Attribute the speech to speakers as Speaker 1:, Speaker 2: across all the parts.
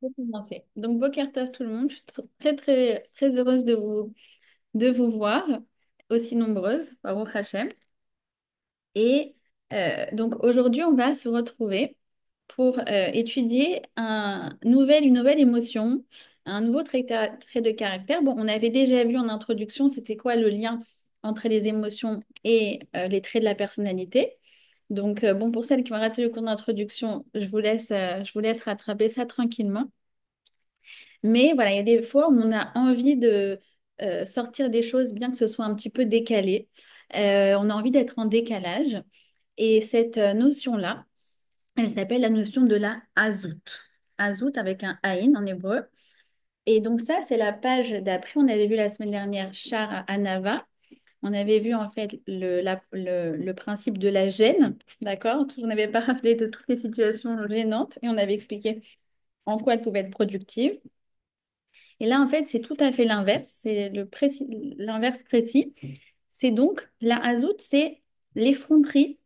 Speaker 1: peux commencer. Donc, Boker Tov tout le monde, je suis très, très, très heureuse de vous voir, aussi nombreuses, Baruch Hashem. Et donc, aujourd'hui, on va se retrouver pour étudier une nouvelle émotion, un nouveau trait de caractère. Bon, on avait déjà vu en introduction, c'était quoi le lien entre les émotions et les traits de la personnalité. Donc, bon, pour celles qui ont raté le cours d'introduction, je vous laisse rattraper ça tranquillement. Mais voilà, il y a des fois où on a envie de sortir des choses, bien que ce soit un petit peu décalé. On a envie d'être en décalage. Et cette notion-là, elle s'appelle la notion de la Hazout. Hazout avec un Aïn en hébreu. Et donc ça, c'est la page d'après. On avait vu la semaine dernière Char Anava. On avait vu en fait le principe de la gêne, d'accord? On n'avait pas rappelé de toutes les situations gênantes et on avait expliqué en quoi elles pouvaient être productives. Et là, en fait, c'est tout à fait l'inverse. C'est l'inverse précis. C'est donc la hazout, c'est l'effronterie,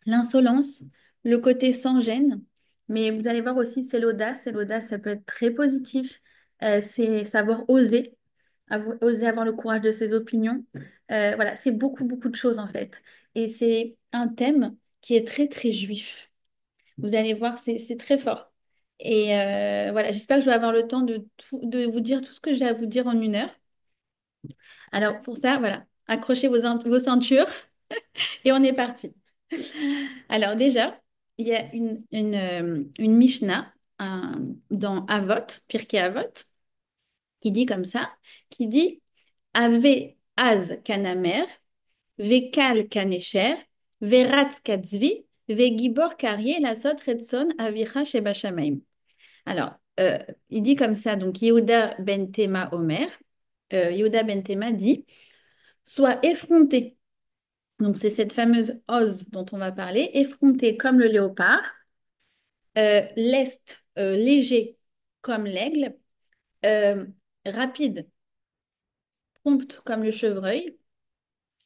Speaker 1: l'insolence, le côté sans gêne. Mais vous allez voir aussi, c'est l'audace. Et l'audace, ça peut être très positif. C'est savoir oser, oser avoir le courage de ses opinions. Voilà, c'est beaucoup, beaucoup de choses en fait. Et c'est un thème qui est très, très juif. Vous allez voir, c'est très fort. Et voilà, j'espère que je vais avoir le temps de vous dire tout ce que j'ai à vous dire en 1 heure. Alors pour ça, voilà, accrochez vos ceintures et on est parti. Alors déjà, il y a une Mishnah dans Avot, Pirkei Avot, qui dit comme ça, qui dit Ave az kanamer, vekal kanesher, verat katzvi, vegibor karye lasot retson avicha sheba shamayim. Alors, il dit comme ça, donc Yehuda ben Tema Omer, Yehuda ben Tema dit, sois effronté. Donc, c'est cette fameuse ose dont on va parler, effronté comme le léopard, leste, léger comme l'aigle, euh, rapide, prompt comme le chevreuil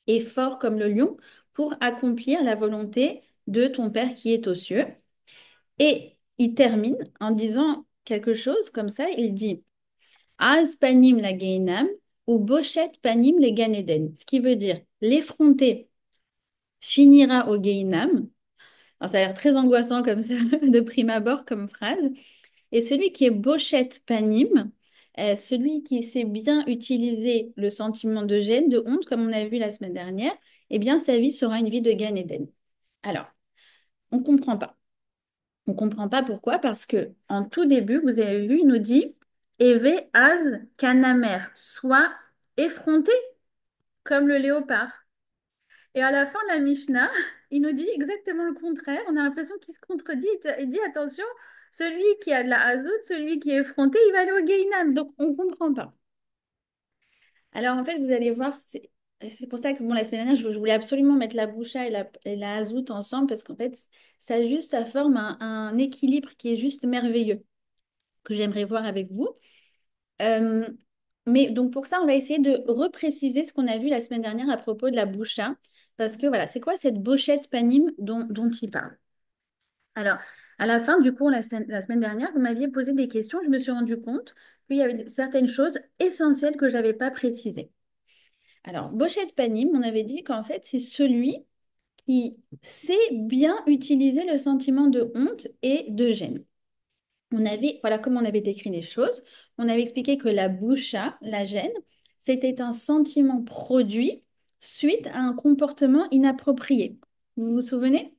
Speaker 1: et fort comme le lion pour accomplir la volonté de ton Père qui est aux cieux. Et il termine en disant quelque chose comme ça, il dit Az panim la Gehinam ou Bochet panim le Gan Eden. Ce qui veut dire l'effronté finira au Gehinam. Alors, ça a l'air très angoissant comme ça, de prime abord, comme phrase. Et celui qui est Bochet panim, celui qui sait bien utiliser le sentiment de gêne, de honte, comme on a vu la semaine dernière, eh bien, sa vie sera une vie de Gan Eden. Alors, on ne comprend pas. On ne comprend pas pourquoi, parce que en tout début, vous avez vu, il nous dit Eve az kanamer, soit effronté comme le léopard. Et à la fin de la Mishnah, il nous dit exactement le contraire. On a l'impression qu'il se contredit. Il dit attention, celui qui a de la hazout, celui qui est effronté, il va aller au Gehinam. Donc on ne comprend pas. Alors en fait, vous allez voir, c'est pour ça que bon, la semaine dernière, je voulais absolument mettre la boucha et la hazout ensemble parce qu'en fait, ça forme un équilibre qui est juste merveilleux, que j'aimerais voir avec vous. Euh, mais donc pour ça, on va essayer de repréciser ce qu'on a vu la semaine dernière à propos de la boucha. Parce que voilà, c'est quoi cette bochette panim dont il parle? Alors, à la fin du cours, la semaine dernière, vous m'aviez posé des questions. Je me suis rendu compte qu'il y avait certaines choses essentielles que je n'avais pas précisées. Alors, bochette panim, on avait dit qu'en fait, c'est celui qui sait bien utiliser le sentiment de honte et de gêne. Voilà comment on avait décrit les choses. On avait expliqué que la boucha, la gêne, c'était un sentiment produit suite à un comportement inapproprié. Vous vous souvenez?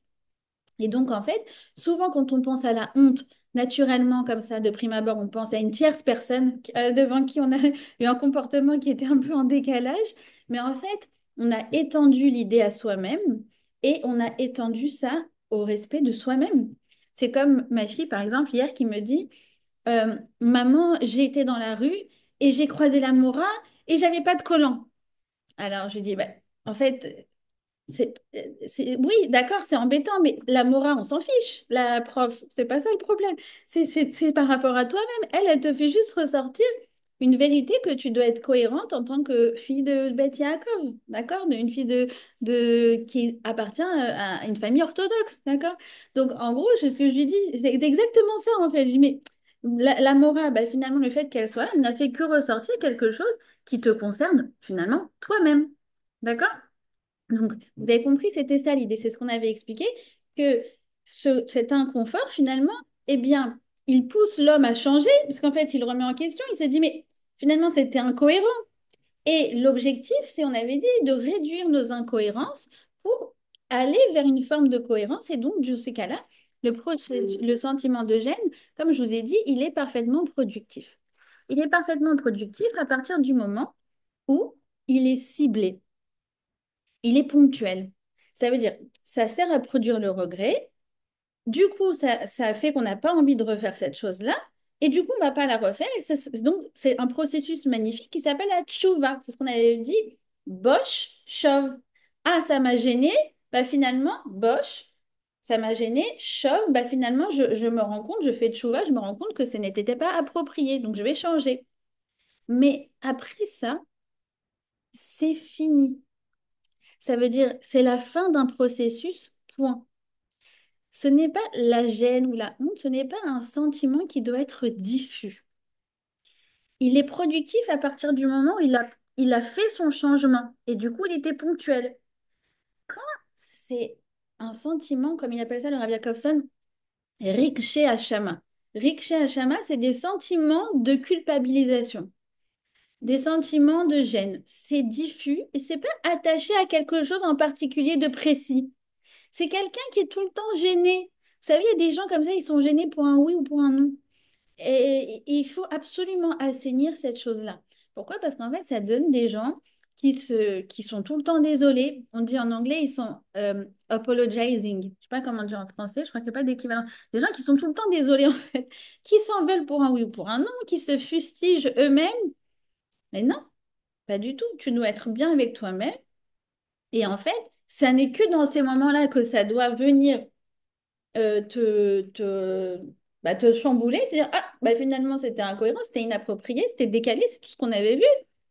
Speaker 1: Et donc, en fait, souvent quand on pense à la honte, naturellement, comme ça, de prime abord, on pense à une tierce personne devant qui on a eu un comportement qui était un peu en décalage. Mais en fait, on a étendu l'idée à soi-même et on a étendu ça au respect de soi-même. C'est comme ma fille, par exemple, hier, qui me dit, Maman, j'ai été dans la rue et j'ai croisé la Mora et j'avais pas de collant. Alors, je lui dis, bah, en fait, oui, d'accord, c'est embêtant, mais la Mora, on s'en fiche. La prof, c'est pas ça le problème. C'est par rapport à toi-même. Elle te fait juste ressortir une vérité que tu dois être cohérente en tant que fille de Beth Yaakov, d'accord? Une fille qui appartient à une famille orthodoxe, d'accord? Donc, en gros, ce que je lui dis, c'est exactement ça, en fait. Je dis, mais La morale, bah, finalement, le fait qu'elle soit là n'a fait que ressortir quelque chose qui te concerne finalement toi-même. D'accord? Donc, vous avez compris, c'était ça l'idée. C'est ce qu'on avait expliqué, que cet inconfort, finalement, eh bien, il pousse l'homme à changer, parce qu'en fait, il remet en question, il se dit, mais finalement, c'était incohérent. Et l'objectif, c'est, on avait dit, de réduire nos incohérences pour aller vers une forme de cohérence. Et donc, dans ce cas-là, le sentiment de gêne, comme je vous ai dit, il est parfaitement productif. Il est parfaitement productif à partir du moment où il est ciblé, il est ponctuel. Ça veut dire, ça sert à produire le regret. Du coup, ça fait qu'on n'a pas envie de refaire cette chose-là. Et du coup, on ne va pas la refaire. Et donc, c'est un processus magnifique qui s'appelle la tchouva. C'est ce qu'on avait dit. Bosch, chauve. Ah, ça m'a gêné. Bah, finalement, bosch, ça m'a gêné. Chauve, bah, finalement, je me rends compte, je fais tchouva, je me rends compte que ce n'était pas approprié. Donc, je vais changer. Mais après ça, c'est fini. Ça veut dire, c'est la fin d'un processus, point. Ce n'est pas la gêne ou la honte, ce n'est pas un sentiment qui doit être diffus. Il est productif à partir du moment où il a fait son changement et du coup il était ponctuel. Quand c'est un sentiment, comme il appelle ça le Rav Jacobson, rikshe hashama. Rikshe hashama, c'est des sentiments de culpabilisation, des sentiments de gêne. C'est diffus et c'est pas attaché à quelque chose en particulier de précis. C'est quelqu'un qui est tout le temps gêné. Vous savez, il y a des gens comme ça, ils sont gênés pour un oui ou pour un non. Et il faut absolument assainir cette chose-là. Pourquoi? Parce qu'en fait, ça donne des gens qui sont tout le temps désolés. On dit en anglais, ils sont apologizing. Je ne sais pas comment dire en français, je crois qu'il n'y a pas d'équivalent. Des gens qui sont tout le temps désolés, en fait, qui s'en veulent pour un oui ou pour un non, qui se fustigent eux-mêmes. Mais non, pas du tout. Tu dois être bien avec toi-même. Et en fait, ça n'est que dans ces moments-là que ça doit venir te chambouler, te dire, ah, bah finalement, c'était incohérent, c'était inapproprié, c'était décalé, c'est tout ce qu'on avait vu.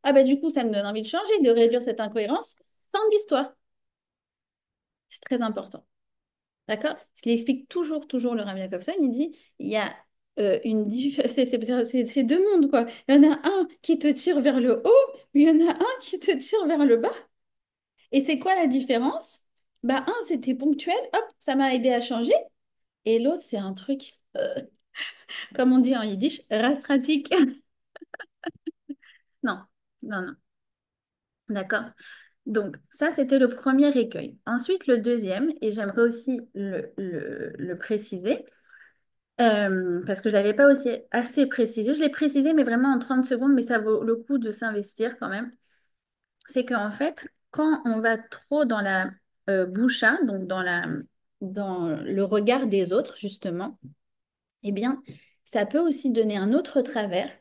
Speaker 1: Ah, bah du coup, ça me donne envie de changer, de réduire cette incohérence. Fin de l'histoire. C'est très important. D'accord? Ce qu'il explique toujours le Rav Jacobson, il dit, il y a c'est deux mondes, quoi. Il y en a un qui te tire vers le haut, mais il y en a un qui te tire vers le bas. Et c'est quoi la différence? Bah, un, c'était ponctuel, hop, ça m'a aidé à changer. Et l'autre, c'est un truc, comme on dit en yiddish, rastratique. Non, non, non. D'accord. Donc, ça, c'était le premier écueil. Ensuite, le deuxième, et j'aimerais aussi le préciser, parce que je ne l'avais pas aussi assez précisé. Je l'ai précisé, mais vraiment en 30 secondes, mais ça vaut le coup de s'investir quand même. C'est qu'en fait, quand on va trop dans la boucha, donc dans le regard des autres, justement, eh bien, ça peut aussi donner un autre travers.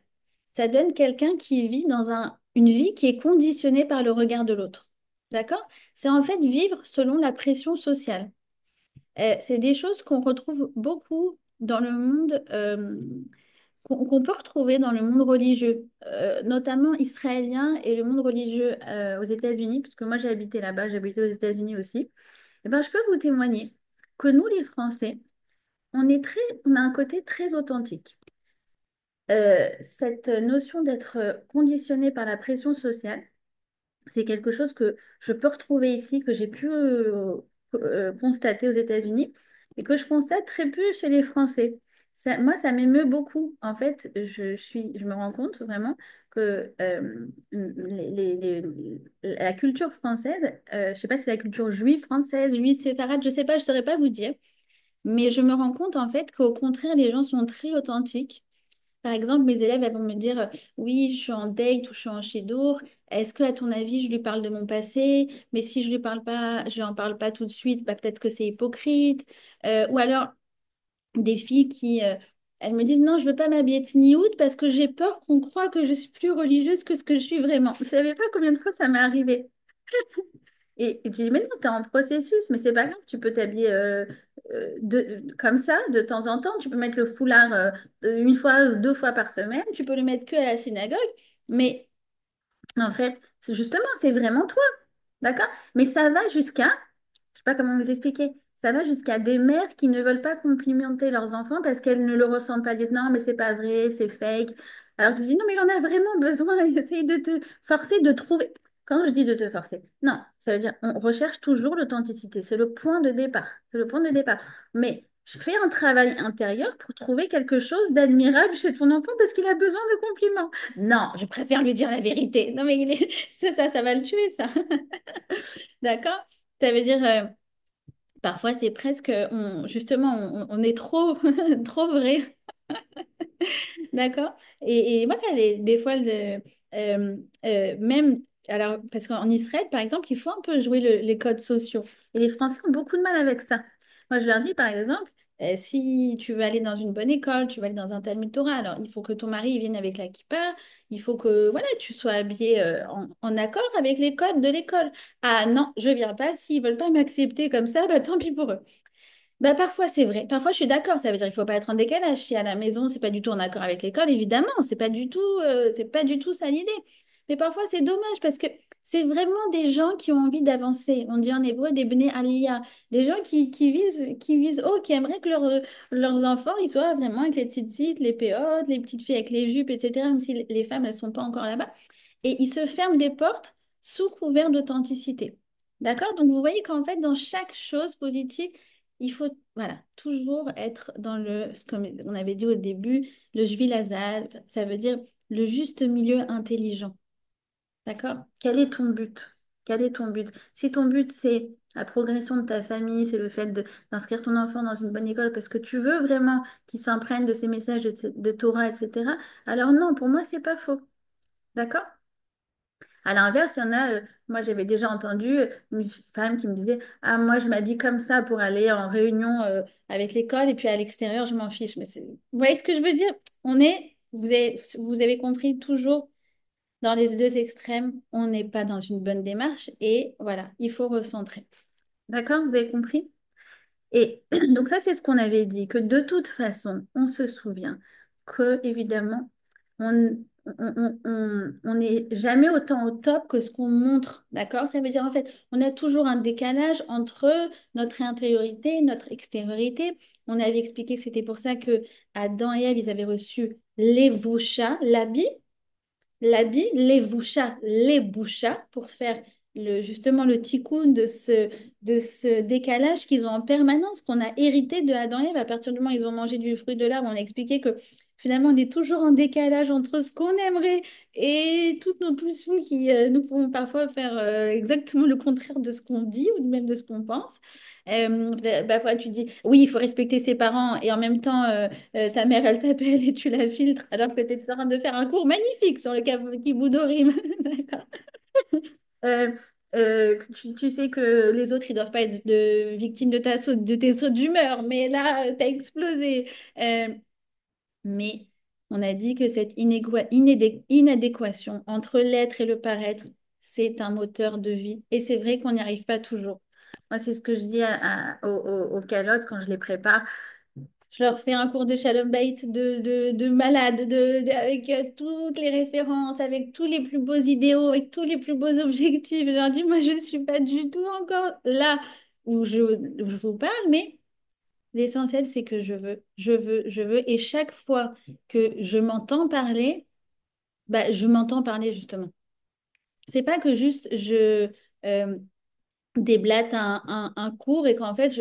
Speaker 1: Ça donne quelqu'un qui vit dans une vie qui est conditionnée par le regard de l'autre. D'accord? C'est en fait vivre selon la pression sociale. C'est des choses qu'on retrouve beaucoup dans le monde, qu'on peut retrouver dans le monde religieux, notamment israélien et le monde religieux aux États-Unis, puisque moi j'ai habité là-bas, j'ai habité aux États-Unis aussi. Eh ben, je peux vous témoigner que nous, les Français, on a un côté très authentique. Cette notion d'être conditionné par la pression sociale, c'est quelque chose que je peux retrouver ici, que j'ai pu constater aux États-Unis et que je constate très peu chez les Français. Moi, ça m'émeut beaucoup. En fait, je me rends compte vraiment que la culture française, je ne sais pas si c'est la culture juive française, juive séfarade, je ne sais pas, je ne saurais pas vous dire. Mais je me rends compte en fait qu'au contraire, les gens sont très authentiques. Par exemple, mes élèves elles vont me dire, oui, je suis en date ou je suis en chédour. Est-ce que, à ton avis, je lui parle de mon passé? Mais si je lui parle pas, je lui en parle pas tout de suite, bah, peut-être que c'est hypocrite. Ou alors, des filles elles me disent, non, je veux pas m'habiller de sniout parce que j'ai peur qu'on croie que je suis plus religieuse que ce que je suis vraiment. Vous savez pas combien de fois ça m'est arrivé? Et tu dis, mais non, tu es en processus, mais c'est pas grave, tu peux t'habiller comme ça de temps en temps. Tu peux mettre le foulard une fois ou deux fois par semaine, tu peux le mettre que à la synagogue. Mais en fait, justement, c'est vraiment toi, d'accord? Mais ça va jusqu'à, je sais pas comment vous expliquer, Ça va jusqu'à des mères qui ne veulent pas complimenter leurs enfants parce qu'elles ne le ressentent pas. Elles disent non, mais c'est pas vrai, c'est fake. Alors tu dis non, mais il en a vraiment besoin. Essaye de te forcer de trouver. Quand je dis de te forcer, non, ça veut dire on recherche toujours l'authenticité. C'est le point de départ. C'est le point de départ. Mais je fais un travail intérieur pour trouver quelque chose d'admirable chez ton enfant parce qu'il a besoin de compliments. Non, je préfère lui dire la vérité. Non, mais ça va le tuer, ça. D'accord? Ça veut dire. Parfois, c'est presque, justement, on est trop, trop vrai. D'accord? Et voilà, des fois, même, alors, parce qu'en Israël, par exemple, il faut un peu jouer les codes sociaux. Et les Français ont beaucoup de mal avec ça. Moi, je leur dis, par exemple, si tu veux aller dans une bonne école, tu vas aller dans un Talmud Torah, alors il faut que ton mari il vienne avec la kippa, il faut que voilà, tu sois habillé en accord avec les codes de l'école. Ah non, je viens pas, s'ils veulent pas m'accepter comme ça, bah tant pis pour eux. Bah, parfois, c'est vrai. Parfois, je suis d'accord. Ça veut dire qu'il ne faut pas être en décalage. Si à la maison, c'est pas du tout en accord avec l'école, évidemment, c'est pas du tout ça l'idée. Mais parfois, c'est dommage parce que c'est vraiment des gens qui ont envie d'avancer. On dit en hébreu des bnei aliyah, des gens qui visent haut, qui aimeraient que leurs enfants ils soient vraiment avec les tzitzit, les péotes, les petites filles avec les jupes, etc., même si les femmes, elles sont pas encore là-bas. Et ils se ferment des portes sous couvert d'authenticité. D'accord? Donc, vous voyez qu'en fait, dans chaque chose positive, il faut, voilà, toujours être dans comme on avait dit au début, le Jvi Lazare, ça veut dire le juste milieu intelligent. D'accord? Quel est ton but? Quel est ton but? Si ton but, c'est la progression de ta famille, c'est le fait d'inscrire ton enfant dans une bonne école parce que tu veux vraiment qu'il s'imprègne de ces messages de Torah, etc., alors non, pour moi, c'est pas faux. D'accord? À l'inverse, il y en a, moi j'avais déjà entendu une femme qui me disait, ah moi je m'habille comme ça pour aller en réunion avec l'école et puis à l'extérieur je m'en fiche. Vous voyez ce que je veux dire? Vous avez compris toujours dans les deux extrêmes, on n'est pas dans une bonne démarche et voilà, il faut recentrer. D'accord? Vous avez compris? Et donc ça, c'est ce qu'on avait dit, que de toute façon, on se souvient que, évidemment, on n'est jamais autant au top que ce qu'on montre, d'accord? Ça veut dire, en fait, on a toujours un décalage entre notre intériorité et notre extériorité. On avait expliqué que c'était pour ça que Adam et Ève, ils avaient reçu les vushas, l'habit, les vushas, les bouchas, pour faire justement le tikkun de ce décalage qu'ils ont en permanence, qu'on a hérité de Adam et Ève. À partir du moment où ils ont mangé du fruit de l'arbre, on a expliqué que finalement, on est toujours en décalage entre ce qu'on aimerait et toutes nos pulsions qui nous font parfois faire exactement le contraire de ce qu'on dit ou même de ce qu'on pense. Parfois, tu dis, oui, il faut respecter ses parents et en même temps, ta mère, elle t'appelle et tu la filtres alors que tu es en train de faire un cours magnifique sur le Kiboudorim. D'accord. Euh, tu sais que les autres, ils doivent pas être victimes de tes sauts d'humeur, mais là, tu as explosé. Euh, mais on a dit que cette inadéquation entre l'être et le paraître, c'est un moteur de vie. Et c'est vrai qu'on n'y arrive pas toujours. Moi, c'est ce que je dis aux calottes quand je les prépare. Je leur fais un cours de Shalom Bait de malade, avec toutes les références, avec tous les plus beaux idéaux, avec tous les plus beaux objectifs. Je leur dis, moi, je ne suis pas du tout encore là où je vous parle, mais l'essentiel, c'est que je veux. Et chaque fois que je m'entends parler, bah, je m'entends parler justement. C'est pas que juste euh, déblate un cours et qu'en fait,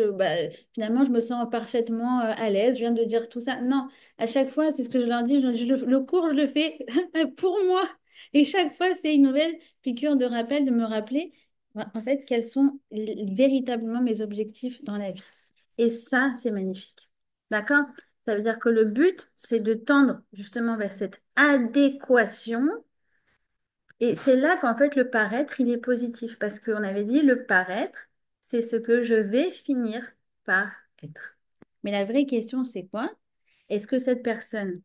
Speaker 1: finalement, je me sens parfaitement à l'aise, je viens de dire tout ça. Non, à chaque fois, c'est ce que je leur dis, le cours, je le fais pour moi. Et chaque fois, c'est une nouvelle piqûre de rappel, de me rappeler, en fait, quels sont véritablement mes objectifs dans la vie. Et ça, c'est magnifique. D'accord? Ça veut dire que le but, c'est de tendre justement vers cette adéquation et c'est là qu'en fait le paraître, il est positif parce qu'on avait dit le paraître, c'est ce que je vais finir par être. Mais la vraie question, c'est quoi? Est-ce que cette personne,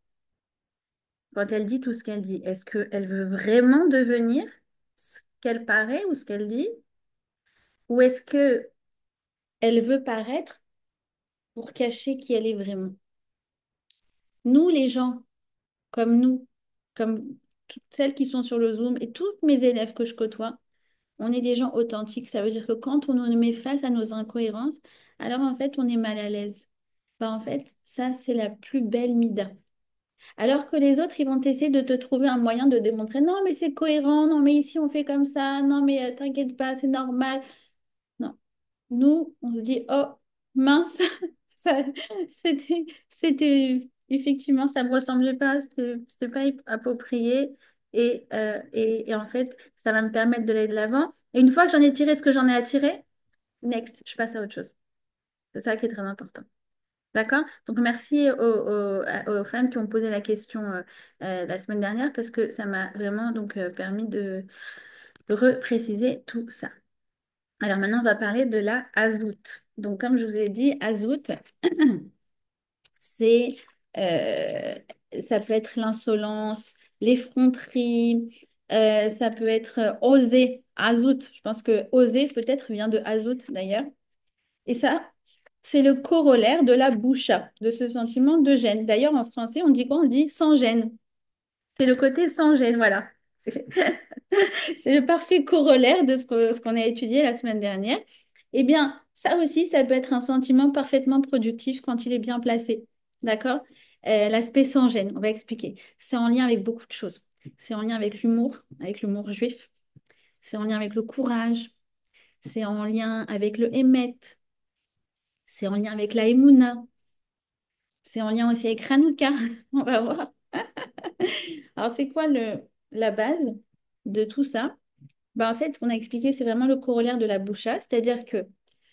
Speaker 1: quand elle dit tout ce qu'elle dit, est-ce qu'elle veut vraiment devenir ce qu'elle paraît ou ce qu'elle dit? Ou est-ce que elle veut paraître pour cacher qui elle est vraiment? Nous, les gens, comme nous, comme toutes celles qui sont sur le Zoom et toutes mes élèves que je côtoie, on est des gens authentiques. Ça veut dire que quand on nous met face à nos incohérences, alors en fait, on est mal à l'aise. Ben, en fait, ça, c'est la plus belle mida. Alors que les autres, ils vont essayer de te trouver un moyen de démontrer, non, mais c'est cohérent, non, mais ici, on fait comme ça, non, mais t'inquiète pas, c'est normal. Non. Nous, on se dit, oh, mince, ça, effectivement, ça me ressemblait pas, c'était pas approprié. Et en fait, ça va me permettre de aller de l'avant. Et une fois que j'en ai tiré ce que j'en ai à tirer, next, je passe à autre chose. C'est ça qui est très important. D'accord? Donc, merci aux femmes qui ont posé la question la semaine dernière parce que ça m'a vraiment donc, permis de repréciser tout ça. Alors maintenant, on va parler de la azoute. Donc, comme je vous ai dit, azoute, c'est, euh, ça peut être l'insolence, l'effronterie, ça peut être oser, azoute. Je pense que oser peut-être vient de azoute d'ailleurs. Et ça, c'est le corollaire de la boucha, de ce sentiment de gêne. D'ailleurs, en français, on dit quoi? On dit sans gêne. C'est le côté sans gêne, voilà. C'est c'est le parfait corollaire de ce qu'on a étudié la semaine dernière. Eh bien, ça aussi, ça peut être un sentiment parfaitement productif quand il est bien placé. D'accord? L'aspect sans gêne, on va expliquer. C'est en lien avec beaucoup de choses. C'est en lien avec l'humour juif. C'est en lien avec le courage. C'est en lien avec le émet. C'est en lien avec la émouna. C'est en lien aussi avec Hanouka. On va voir. Alors, c'est quoi la base de tout ça? Ben, en fait, on a expliqué, c'est vraiment le corollaire de la boucha, c'est-à-dire que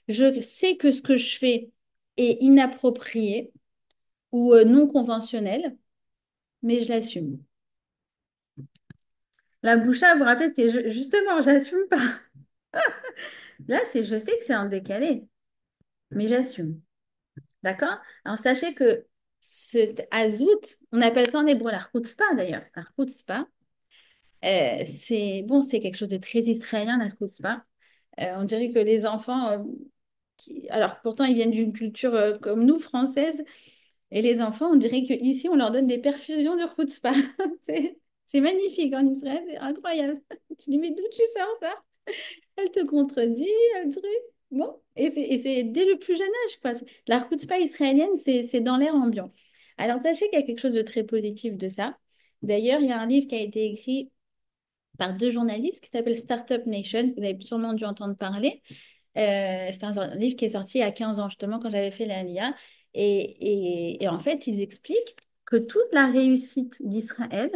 Speaker 1: je sais que ce que je fais est inapproprié ou non conventionnel, mais je l'assume. La boucha, vous vous rappelez, c'était justement, j'assume pas. Là, c'est, je sais que c'est un décalé, mais j'assume. D'accord? Alors, sachez que ce azout, on appelle ça en hébreu la chutzpah d'ailleurs. La chutzpah, c'est bon, c'est quelque chose de très israélien, la chutzpah. On dirait que les enfants, alors pourtant ils viennent d'une culture comme nous, française, et les enfants, on dirait qu'ici, on leur donne des perfusions de chutzpah. C'est, c'est magnifique en Israël, c'est incroyable. Tu dis, mais d'où tu sors ça? Elle te contredit, elle truc. Bon, et c'est dès le plus jeune âge, quoi. La chutzpah israélienne, c'est dans l'air ambiant. Alors sachez qu'il y a quelque chose de très positif de ça. D'ailleurs, il y a un livre qui a été écrit par deux journalistes qui s'appelle Startup Nation. Vous avez sûrement dû entendre parler. C'est un livre qui est sorti il y a 15 ans, justement, quand j'avais fait la LIA. Et en fait, ils expliquent que toute la réussite d'Israël,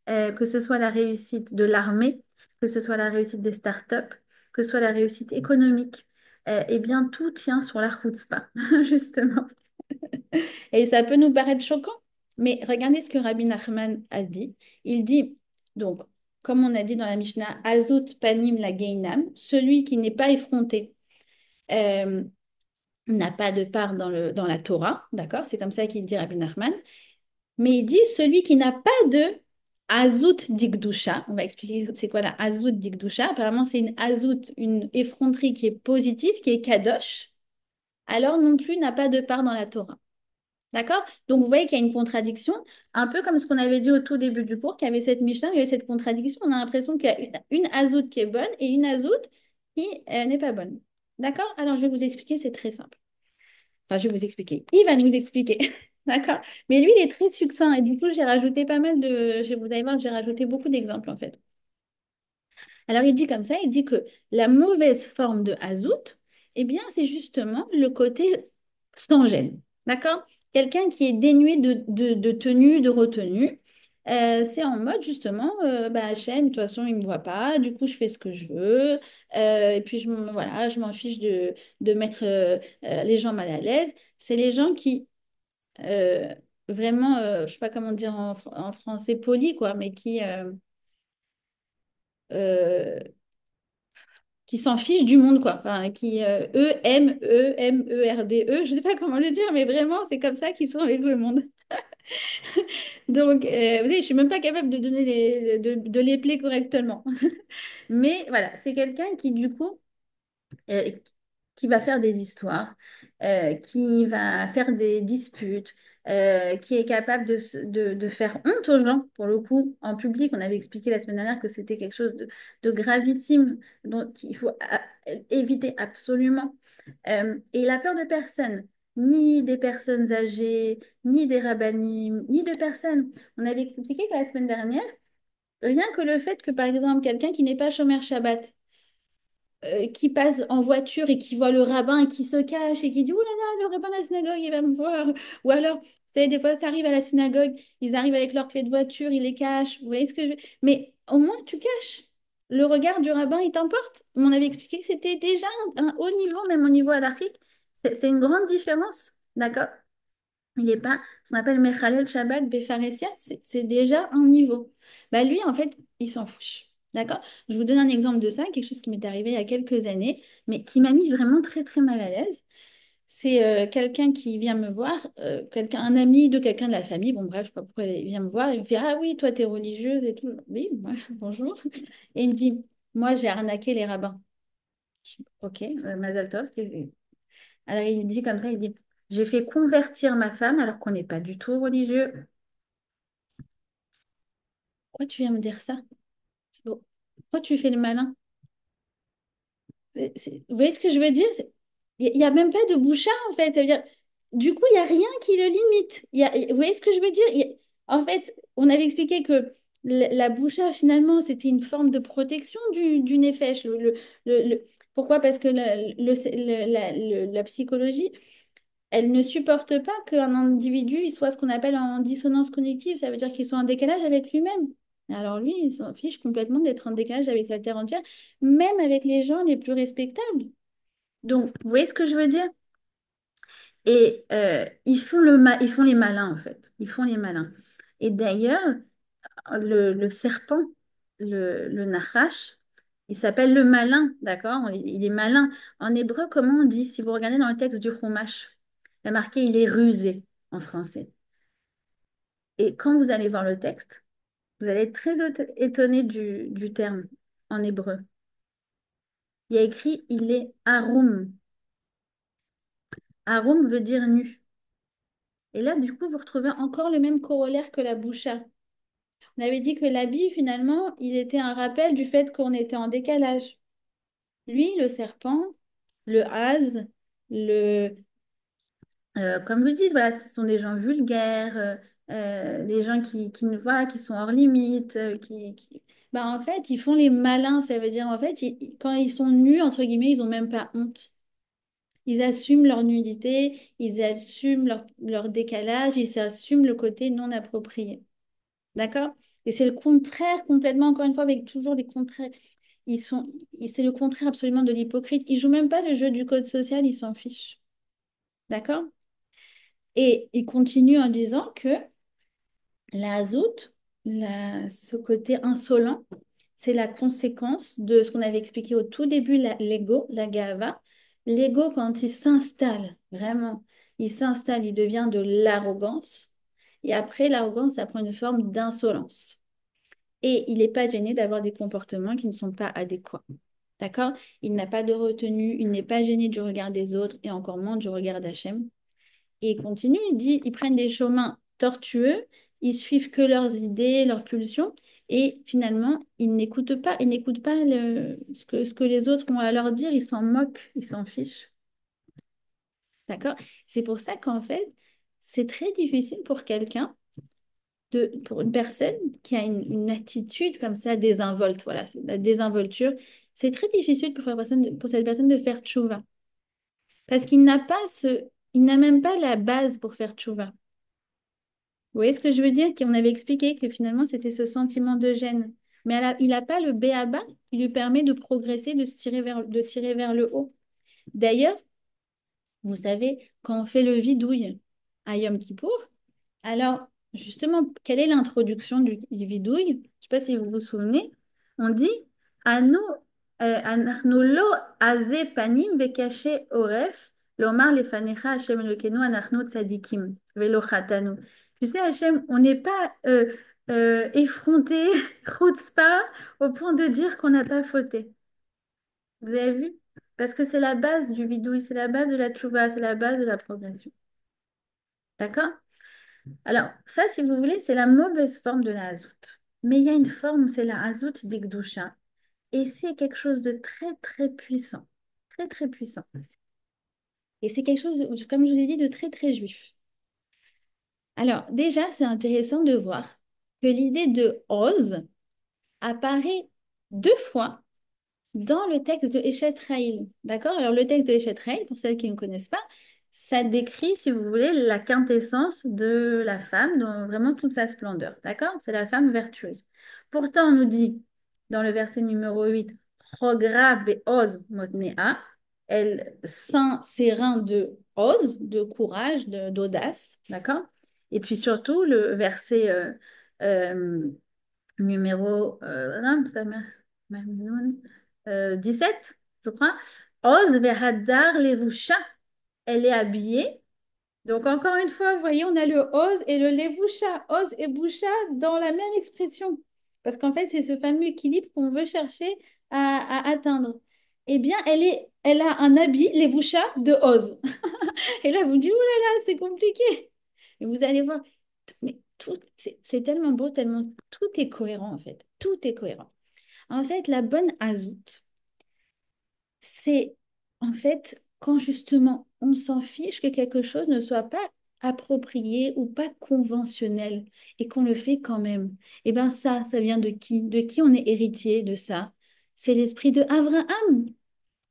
Speaker 1: que ce soit la réussite de l'armée, que ce soit la réussite des startups, que ce soit la réussite économique, eh bien, tout tient sur la chutzpah, justement. Et ça peut nous paraître choquant, mais regardez ce que Rabbi Nachman a dit. Il dit, donc, comme on a dit dans la Mishnah, Azot panim la geinam, celui qui n'est pas effronté euh, n'a pas de part dans la Torah, d'accord? C'est comme ça qu'il dit Rabbi Nachman. Mais il dit, celui qui n'a pas de Azut Dikdusha, on va expliquer c'est quoi la Azut Dikdusha. Apparemment, c'est une Azut, une effronterie qui est positive, qui est Kadosh, alors non plus n'a pas de part dans la Torah. D'accord? Donc, vous voyez qu'il y a une contradiction, un peu comme ce qu'on avait dit au tout début du cours, qu'il y avait cette Mishnah, il y avait cette contradiction. On a l'impression qu'il y a une azout qui est bonne et une azout qui n'est pas bonne. D'accord? Alors, je vais vous expliquer, c'est très simple. Enfin, je vais vous expliquer. Il va nous expliquer. D'accord? Mais lui, il est très succinct et du coup, j'ai rajouté pas mal de... Vous allez voir, j'ai rajouté beaucoup d'exemples en fait. Alors, il dit comme ça, il dit que la mauvaise forme de azout, eh bien, c'est justement le côté sans gêne. D'accord? Quelqu'un qui est dénué de tenue, de retenue. C'est en mode justement, bah, Hachem, de toute façon, il ne me voit pas, du coup, je fais ce que je veux, et puis voilà, je m'en fiche de mettre les gens mal à l'aise. C'est les gens qui, euh, vraiment, je ne sais pas comment dire en français poli, quoi, mais euh, qui s'en fichent du monde, quoi. Enfin, qui E-M-E-M-E-R-D-E, je sais pas comment le dire, mais vraiment, c'est comme ça qu'ils sont avec le monde. Donc, vous savez, je suis même pas capable de donner de les placer correctement. Mais voilà, c'est quelqu'un qui, du coup, euh, qui va faire des histoires, qui va faire des disputes, qui est capable de faire honte aux gens, pour le coup, en public. On avait expliqué la semaine dernière que c'était quelque chose de gravissime, donc il faut éviter absolument. Et il a peur de personne, ni des personnes âgées, ni des rabbinim, ni de personne. On avait expliqué que la semaine dernière, rien que le fait que, par exemple, quelqu'un qui n'est pas chômeur Shabbat, qui passe en voiture et qui voit le rabbin et qui se cache et qui dit, oh là là, le rabbin de la synagogue, il va me voir. Ou alors, vous savez, des fois, ça arrive à la synagogue, ils arrivent avec leurs clés de voiture, ils les cachent. Vous voyez ce que je... Mais au moins, tu caches. Le regard du rabbin, il t'importe. On avait expliqué que c'était déjà un haut niveau, même au niveau halachique. C'est une grande différence. D'accord? Il n'est pas, ce qu'on appelle Mechalel Shabbat Befaresia, c'est déjà un niveau. Bah lui, en fait, il s'en fiche. D'accord? Je vous donne un exemple de ça, quelque chose qui m'est arrivé il y a quelques années, mais qui m'a mis vraiment très très mal à l'aise. C'est quelqu'un qui vient me voir, quelqu'un, un ami de quelqu'un de la famille, bon bref, je sais pas pourquoi il vient me voir, il me fait, ah oui, toi t'es religieuse et tout. Oui, ouais, bonjour. Et il me dit, moi j'ai arnaqué les rabbins. Je dis, ok, Mazal Tov. Alors il me dit comme ça, il dit, j'ai fait convertir ma femme alors qu'on n'est pas du tout religieux. Pourquoi tu viens me dire ça? C'est beau. Pourquoi tu fais le malin? Vous voyez ce que je veux dire? Il n'y a même pas de bouchard en fait. Ça veut dire, du coup, il n'y a rien qui le limite. Vous voyez ce que je veux dire? En fait, on avait expliqué que la boucha, finalement, c'était une forme de protection du nefesh. Pourquoi? Parce que la psychologie, elle ne supporte pas qu'un individu il soit ce qu'on appelle en dissonance cognitive. Ça veut dire qu'il soit en décalage avec lui-même. Alors lui, il s'en fiche complètement d'être en décalage avec la Terre entière, même avec les gens les plus respectables. Donc, vous voyez ce que je veux dire? Et ils font les malins, en fait. Ils font les malins. Et d'ailleurs, le serpent, le nachash, il s'appelle le malin, d'accord? Il est malin. En hébreu, comment on dit? Si vous regardez dans le texte du Chumash, il y a marqué il est rusé en français. Et quand vous allez voir le texte, vous allez être très étonné du terme en hébreu. Il y a écrit il est arum. Arum veut dire nu. Et là, du coup, vous retrouvez encore le même corollaire que la boucha. On avait dit que l'habit, finalement, il était un rappel du fait qu'on était en décalage. Lui, le serpent, le hase, le, comme vous dites, voilà, ce sont des gens vulgaires, des gens voilà, qui sont hors limite, bah, en fait, ils font les malins. Ça veut dire, en fait, quand ils sont nus, entre guillemets, ils n'ont même pas honte. Ils assument leur nudité, ils assument leur décalage, ils assument le côté non approprié. D'accord? Et c'est le contraire complètement, encore une fois, avec toujours les contraires. C'est le contraire absolument de l'hypocrite. Ils jouent même pas le jeu du code social, ils s'en fichent. D'accord? Et il continue en disant que la hazout, ce côté insolent, c'est la conséquence de ce qu'on avait expliqué au tout début, l'ego, la gava. L'ego, quand il s'installe, vraiment, il s'installe, il devient de l'arrogance. Et après, l'arrogance, ça prend une forme d'insolence. Et il n'est pas gêné d'avoir des comportements qui ne sont pas adéquats. D'accord? Il n'a pas de retenue, il n'est pas gêné du regard des autres et encore moins du regard d'Hachem. Et il continue, il dit, ils prennent des chemins tortueux, ils suivent que leurs idées, leurs pulsions, et finalement, ils n'écoutent pas ce que les autres ont à leur dire, ils s'en moquent, ils s'en fichent. D'accord? C'est pour ça qu'en fait, c'est très difficile pour quelqu'un, pour une personne qui a une attitude comme ça désinvolte, voilà, c'est la désinvolture, c'est très difficile pour cette personne de faire tchouva. Parce il n'a même pas la base pour faire tchouva. Vous voyez ce que je veux dire? Qu'on avait expliqué que finalement, c'était ce sentiment de gêne. Mais il n'a pas le b.a.-ba qui lui permet de progresser, de tirer vers le haut. D'ailleurs, vous savez, quand on fait le vidouille à Yom Kippour, alors justement, quelle est l'introduction du vidouille? Je ne sais pas si vous vous souvenez. On dit Anu, Anachnu lo aze panim vekache oref, lomar lefanecha Hashem Elokeinu anachnu tzadikim velo chatanu. Tu sais, Hashem, on n'est pas effronté, chutzpah, au point de dire qu'on n'a pas fauté. Vous avez vu? Parce que c'est la base du vidouille, c'est la base de la tchouva, c'est la base de la progression. D'accord? Alors, ça, si vous voulez, c'est la mauvaise forme de la hazout. Mais il y a une forme, c'est la hazout d'Igdusha. Et c'est quelque chose de très, très puissant. Très, très puissant. Et c'est quelque chose, comme je vous ai dit, de très, très juif. Alors, déjà, c'est intéressant de voir que l'idée de Oz apparaît deux fois dans le texte de Eshet Haïl. D'accord? Alors, le texte de Eshet Haïl, pour celles qui ne connaissent pas, ça décrit, si vous voulez, la quintessence de la femme dans vraiment toute sa splendeur. D'accord? C'est la femme vertueuse. Pourtant, on nous dit dans le verset numéro 8, Chogra be'oz motnea, elle ceint ses reins de oz, de courage, d'audace. D'accord? Et puis surtout, le verset euh, numéro non, 17, je crois. Oz vehadar levusha. Elle est habillée. Donc, encore une fois, vous voyez, on a le oz et le levusha. Oz et boucha dans la même expression. Parce qu'en fait, c'est ce fameux équilibre qu'on veut chercher à atteindre. Eh bien, elle a un habit, levusha, de oz. Et là, vous me dites, oh là là, c'est compliqué. Et vous allez voir, mais tout, c'est tellement beau, tellement, tout est cohérent en fait. Tout est cohérent. En fait, la bonne azout, c'est en fait quand justement on s'en fiche que quelque chose ne soit pas approprié ou pas conventionnel et qu'on le fait quand même. Et bien ça vient de qui? De qui on est héritier de ça? C'est l'esprit de Abraham.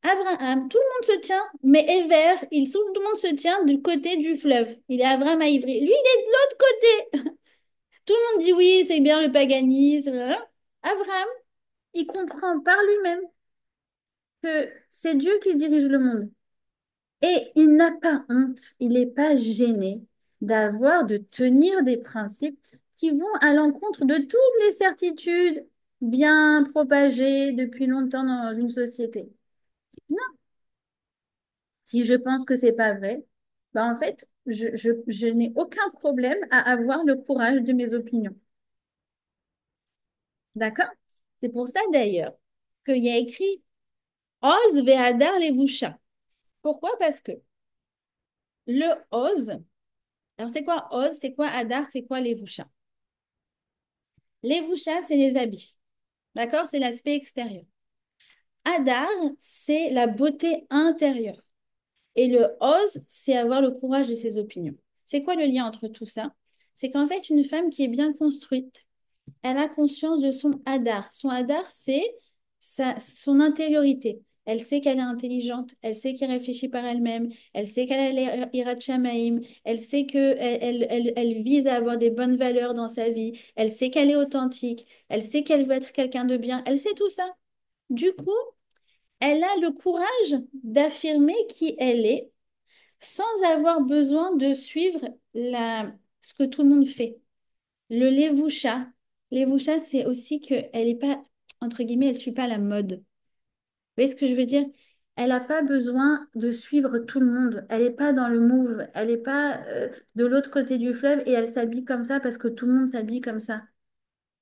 Speaker 1: Abraham, tout le monde se tient, mais Ever, tout le monde se tient du côté du fleuve. Il est Abraham à Ivry. Lui, il est de l'autre côté. Tout le monde dit oui, c'est bien le paganisme. Abraham, il comprend par lui-même que c'est Dieu qui dirige le monde. Et il n'a pas honte, il n'est pas gêné de tenir des principes qui vont à l'encontre de toutes les certitudes bien propagées depuis longtemps dans une société. Non, si je pense que c'est pas vrai, bah en fait, je n'ai aucun problème à avoir le courage de mes opinions. D'accord? C'est pour ça d'ailleurs qu'il y a écrit Oz ve'adar levusha. Pourquoi? Parce que le Oz, alors c'est quoi Oz, c'est quoi Adar, c'est quoi levusha? Levusha, c'est les habits. D'accord? C'est l'aspect extérieur. Adar, c'est la beauté intérieure. Et le Oz, c'est avoir le courage de ses opinions. C'est quoi le lien entre tout ça? C'est qu'en fait, une femme qui est bien construite, elle a conscience de son hadar. Son hadar, c'est son intériorité. Elle sait qu'elle est intelligente, elle sait qu'elle réfléchit par elle-même, elle sait qu'elle est Hirat Shamaïm, elle sait qu'elle elle vise à avoir des bonnes valeurs dans sa vie, elle sait qu'elle est authentique, elle sait qu'elle veut être quelqu'un de bien, elle sait tout ça. Du coup, elle a le courage d'affirmer qui elle est sans avoir besoin de suivre ce que tout le monde fait. Le levoucha, levoucha, c'est aussi qu'elle n'est pas, entre guillemets, elle ne suit pas la mode. Vous voyez ce que je veux dire? Elle n'a pas besoin de suivre tout le monde. Elle n'est pas dans le move. Elle n'est pas de l'autre côté du fleuve et elle s'habille comme ça parce que tout le monde s'habille comme ça.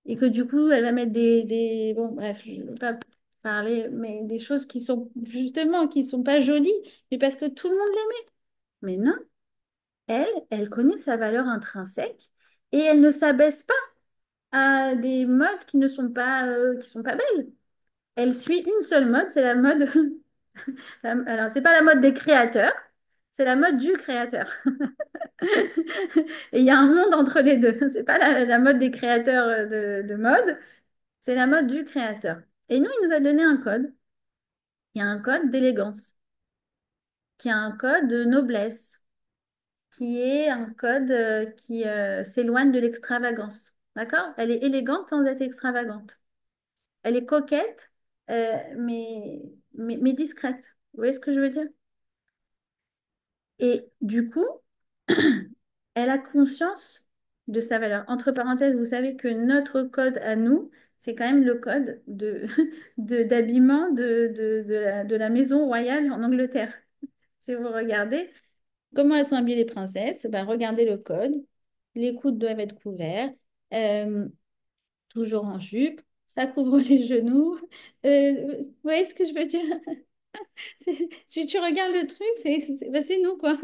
Speaker 1: Et que du coup, elle va mettre Bon, bref, je ne veux pas parler, mais des choses qui sont justement, qui sont pas jolies, mais parce que tout le monde l'aimait. Mais non, elle connaît sa valeur intrinsèque et elle ne s'abaisse pas à des modes qui sont pas belles. Elle suit une seule mode, c'est la mode. Alors, c'est pas la mode des créateurs, c'est la mode du créateur. Et il y a un monde entre les deux. C'est pas la mode des créateurs de mode, c'est la mode du créateur. Et nous, il nous a donné un code. Il y a un code d'élégance, qui a un code de noblesse, qui est un code qui s'éloigne de l'extravagance. D'accord? Elle est élégante sans être extravagante. Elle est coquette, mais discrète. Vous voyez ce que je veux dire? Et du coup, elle a conscience de sa valeur. Entre parenthèses, vous savez que notre code à nous, c'est quand même le code d'habillement de la maison royale en Angleterre. Si vous regardez comment elles sont habillées les princesses, bah, regardez le code. Les coudes doivent être couverts, euh, toujours en jupe, ça couvre les genoux. Vous voyez ce que je veux dire? Si tu regardes le truc, bah, c'est nous, quoi.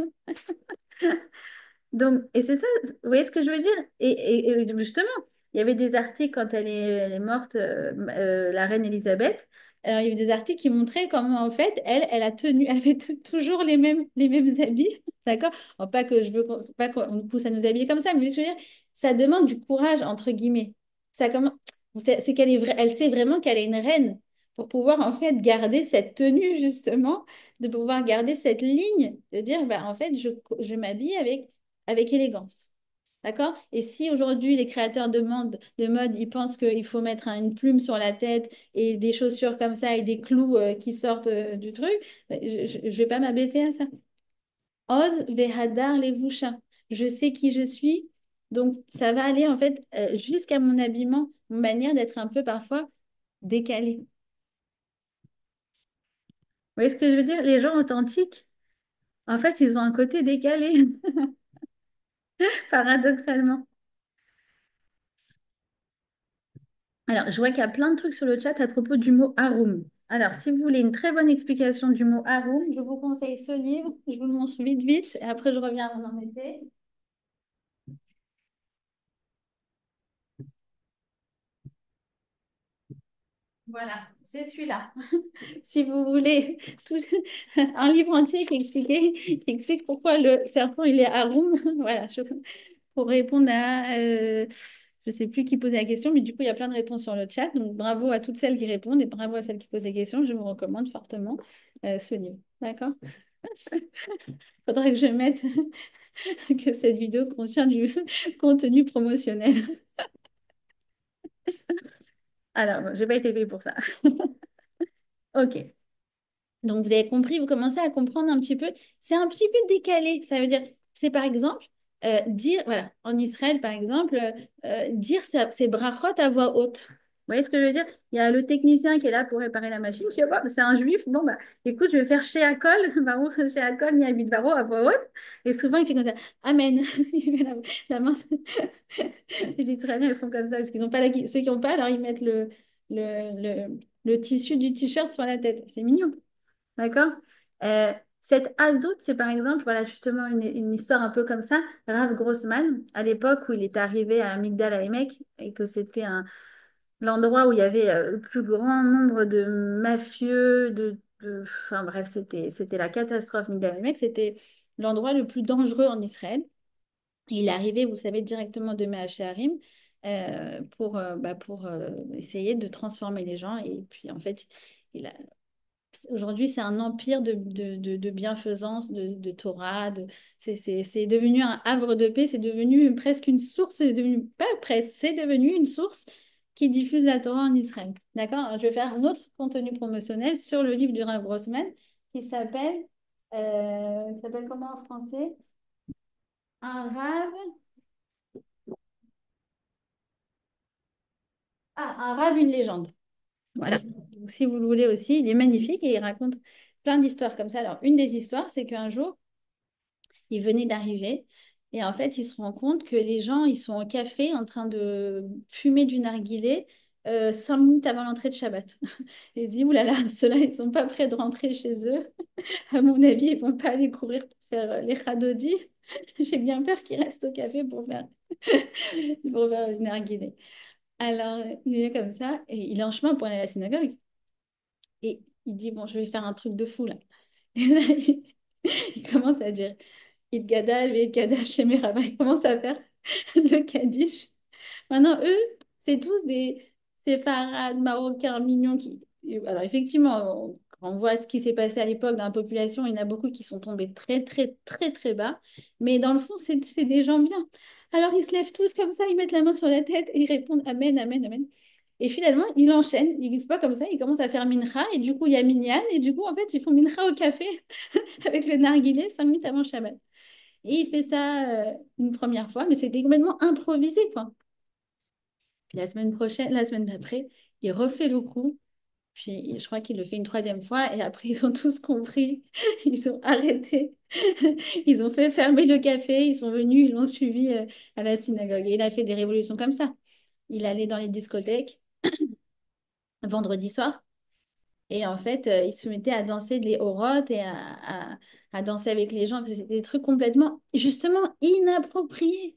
Speaker 1: Donc, et c'est ça, vous voyez ce que je veux dire? Et justement, il y avait des articles quand elle est morte, la reine Elisabeth. Alors, il y avait des articles qui montraient comment, en fait, elle a tenu, elle avait toujours les mêmes habits, d'accord? Alors, pas que je veux pas qu'on nous pousse à nous habiller comme ça, mais je veux dire, ça demande du courage, entre guillemets. Ça comment, c'est qu'elle est elle sait vraiment qu'elle est une reine pour pouvoir, en fait, garder cette tenue, justement, de pouvoir garder cette ligne, de dire, bah, en fait, je m'habille avec élégance. D'accord? Et si aujourd'hui les créateurs de mode, ils pensent qu'il faut mettre une plume sur la tête et des chaussures comme ça et des clous qui sortent du truc, je ne vais pas m'abaisser à ça. Ose vehadar levusha. Je sais qui je suis, donc ça va aller en fait jusqu'à mon habillement, mon manière d'être un peu parfois décalée. Vous voyez ce que je veux dire? Les gens authentiques, en fait, ils ont un côté décalé, paradoxalement. Alors, je vois qu'il y a plein de trucs sur le chat à propos du mot haroum. Alors, si vous voulez une très bonne explication du mot haroum, je vous conseille ce livre. Je vous le montre vite, vite, et après je reviens où on en était. Voilà, c'est celui-là. Si vous voulez tout- un livre entier qui explique pourquoi le serpent il est haroum, voilà, pour répondre à, je ne sais plus qui posait la question, mais du coup il y a plein de réponses sur le chat. Donc bravo à toutes celles qui répondent et bravo à celles qui posent des questions. Je vous recommande fortement ce livre. D'accord? Faudrait que je mette que cette vidéo contient du contenu promotionnel. Alors, bon, j'ai pas été payée pour ça. Ok. Donc, vous avez compris, vous commencez à comprendre un petit peu. C'est un petit peu décalé. Ça veut dire, c'est par exemple, dire, voilà, en Israël, par exemple, dire ses brachot à voix haute. Vous voyez ce que je veux dire? Il y a le technicien qui est là pour réparer la machine. Je dis, oh, c'est un juif. Bon, bah, écoute, je vais faire chez Akol, Baruch chez Akol, Nihabit Baro à voix haute. Et souvent, il fait comme ça. Amen. Il met la main. Les Israéliens, ils font comme ça. Parce qu'ils n'ont pas ceux qui n'ont pas, alors ils mettent le tissu du t-shirt sur la tête. C'est mignon. D'accord? Cette Azout, c'est par exemple, voilà, justement une histoire un peu comme ça. Rav Grossman, à l'époque où il est arrivé à Migdal HaEmek et que c'était l'endroit où il y avait le plus grand nombre de mafieux, enfin bref, c'était la catastrophe. Migdal HaEmek, c'était l'endroit le plus dangereux en Israël. Et il est arrivé, vous savez, directement de Mea Shearim pour essayer de transformer les gens. Et puis, en fait, il a, aujourd'hui, c'est un empire de bienfaisance, de Torah. C'est devenu un havre de paix, c'est devenu presque une source, c'est devenu, pas presque, c'est devenu une source qui diffuse la Torah en Israël. D'accord? Alors, je vais faire un autre contenu promotionnel sur le livre du Rav Grossman qui s'appelle comment en français? Un rave, un rave, une légende. Voilà. Donc, si vous le voulez aussi, il est magnifique et il raconte plein d'histoires comme ça. Alors, une des histoires, c'est qu'un jour, il venait d'arriver et en fait, il se rend compte que les gens, ils sont au café en train de fumer du narguilé 5 minutes avant l'entrée de Shabbat. Et il se dit, oulala, ceux-là, ils sont pas prêts de rentrer chez eux. À mon avis, ils vont pas aller courir pour faire les radodis. J'ai bien peur qu'ils restent au café pour faire le narguilé. Alors, il est comme ça et il est en chemin pour aller à la synagogue. Et il dit, bon, je vais faire un truc de fou là. Et là, il commence à dire, Idgadal, Vedgadal, Shemeraba. Il commence à faire le Kaddish. Maintenant, eux, c'est tous des séfarades marocains mignons qui. Alors, effectivement, quand on voit ce qui s'est passé à l'époque dans la population, il y en a beaucoup qui sont tombés très, très, très, très bas. Mais dans le fond, c'est des gens bien. Alors, ils se lèvent tous comme ça, ils mettent la main sur la tête et ils répondent Amen, Amen, Amen. Et finalement, il enchaîne, il ne fait pas comme ça, il commence à faire mincha, et du coup, il y a minyan, et du coup, en fait, ils font mincha au café avec le narguilé 5 minutes avant Shabbat. Et il fait ça une première fois, mais c'était complètement improvisé, quoi. Puis la semaine prochaine, la semaine d'après, il refait le coup. Puis je crois qu'il le fait une troisième fois. Et après, ils ont tous compris. Ils ont arrêté. Ils ont fait fermer le café. Ils sont venus, ils l'ont suivi à la synagogue. Et il a fait des révolutions comme ça. Il allait dans les discothèques vendredi soir. Et en fait, il se mettait à danser les horotes et à danser avec les gens. C'était des trucs complètement, justement, inappropriés.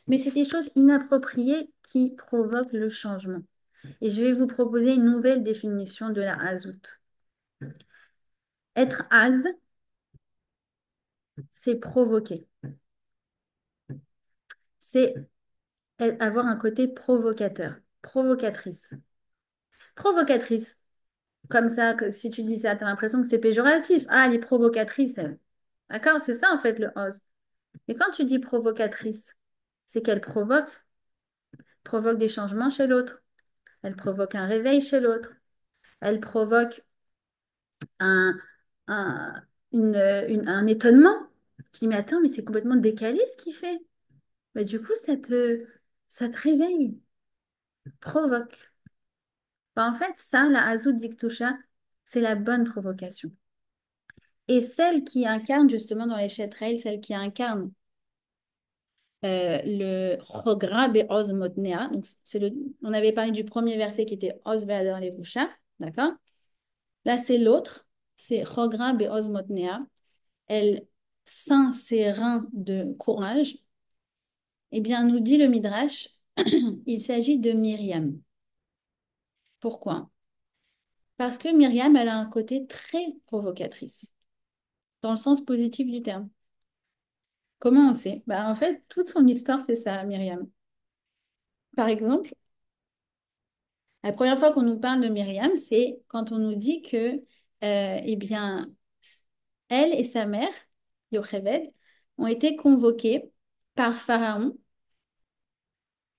Speaker 1: Mais c'est des choses inappropriées qui provoquent le changement. Et je vais vous proposer une nouvelle définition de la hazout. Être haz, c'est provoquer. C'est avoir un côté provocateur, provocatrice. Provocatrice, comme ça, que si tu dis ça, tu as l'impression que c'est péjoratif. Ah, elle est provocatrice, elle. D'accord? C'est ça, en fait, le ose. Mais quand tu dis provocatrice, c'est qu'elle provoque des changements chez l'autre. Elle provoque un réveil chez l'autre. Elle provoque un, un, un étonnement. Je dis, mais attends, mais c'est complètement décalé ce qu'il fait. Mais du coup, ça te réveille, provoque. Bah, en fait, ça, la Hazout Diktusha, c'est la bonne provocation. Et celle qui incarne justement dans les Chetrail, celle qui incarne le Chogra Be'oz Motnea, donc on avait parlé du premier verset qui était Oz Ve'adar Levusha, d'accord? Là, c'est l'autre, c'est Chogra Be'oz Motnea. Elle ceint ses reins de courage. Eh bien, nous dit le Midrash, il s'agit de Myriam. Pourquoi? Parce que Myriam, elle a un côté très provocatrice, dans le sens positif du terme. Comment on sait? Bah, en fait, toute son histoire, c'est ça, Myriam. Par exemple, la première fois qu'on nous parle de Myriam, c'est quand on nous dit que, eh bien, elle et sa mère, Yocheved, ont été convoquées par Pharaon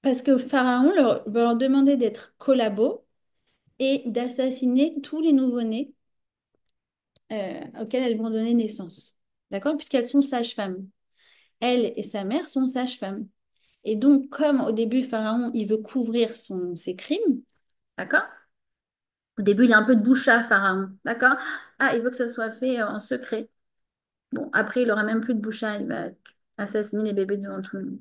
Speaker 1: parce que Pharaon veut leur demander d'être collabos et d'assassiner tous les nouveau-nés auxquels elles vont donner naissance. D'accord? Puisqu'elles sont sages-femmes. Elle et sa mère sont sages-femmes. Et donc, comme au début, Pharaon, il veut couvrir ses crimes, d'accord? Au début, il a un peu de boucha, Pharaon, d'accord? Ah, il veut que ça soit fait en secret. Bon, après, il aura même plus de boucha, il va assassiner les bébés devant tout le monde.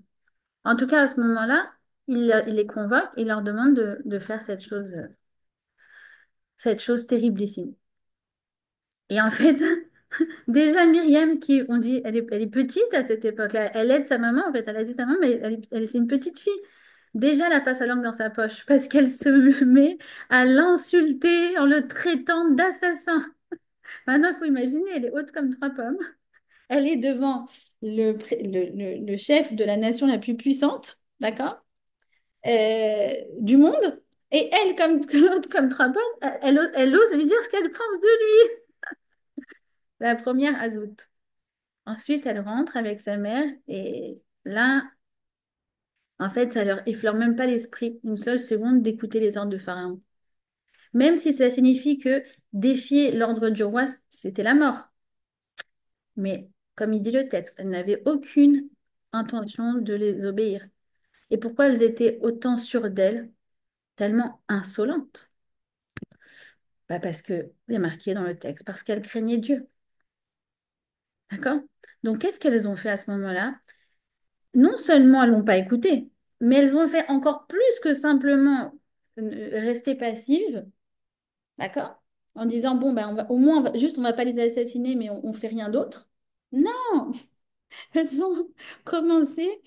Speaker 1: En tout cas, à ce moment-là, il les convoque et il leur demande de faire cette chose terriblissime. Et en fait, déjà Myriam, qui on dit, elle est petite à cette époque-là, elle aide sa maman, en fait, elle a dit sa maman, mais c'est une petite fille. Déjà, elle a pas sa langue dans sa poche parce qu'elle se met à l'insulter en le traitant d'assassin. Maintenant, il faut imaginer, elle est haute comme trois pommes. Elle est devant le chef de la nation la plus puissante, d'accord, du monde. Et elle, comme trois pommes, elle ose lui dire ce qu'elle pense de lui. La première, Azout. Ensuite, elle rentre avec sa mère et là, en fait, ça leur effleure même pas l'esprit une seule seconde d'écouter les ordres de Pharaon. Même si ça signifie que défier l'ordre du roi, c'était la mort. Mais comme il dit le texte, elles n'avaient aucune intention de les obéir. Et pourquoi elles étaient autant sûres d'elles, tellement insolentes? Bah parce que, il est marqué dans le texte, parce qu'elles craignaient Dieu. D'accord? Donc, qu'est-ce qu'elles ont fait à ce moment-là? Non seulement elles n'ont pas écouté, mais elles ont fait encore plus que simplement rester passives, d'accord? En disant, bon, ben, au moins, juste, on va pas les assassiner, mais on fait rien d'autre. Non, elles ont commencé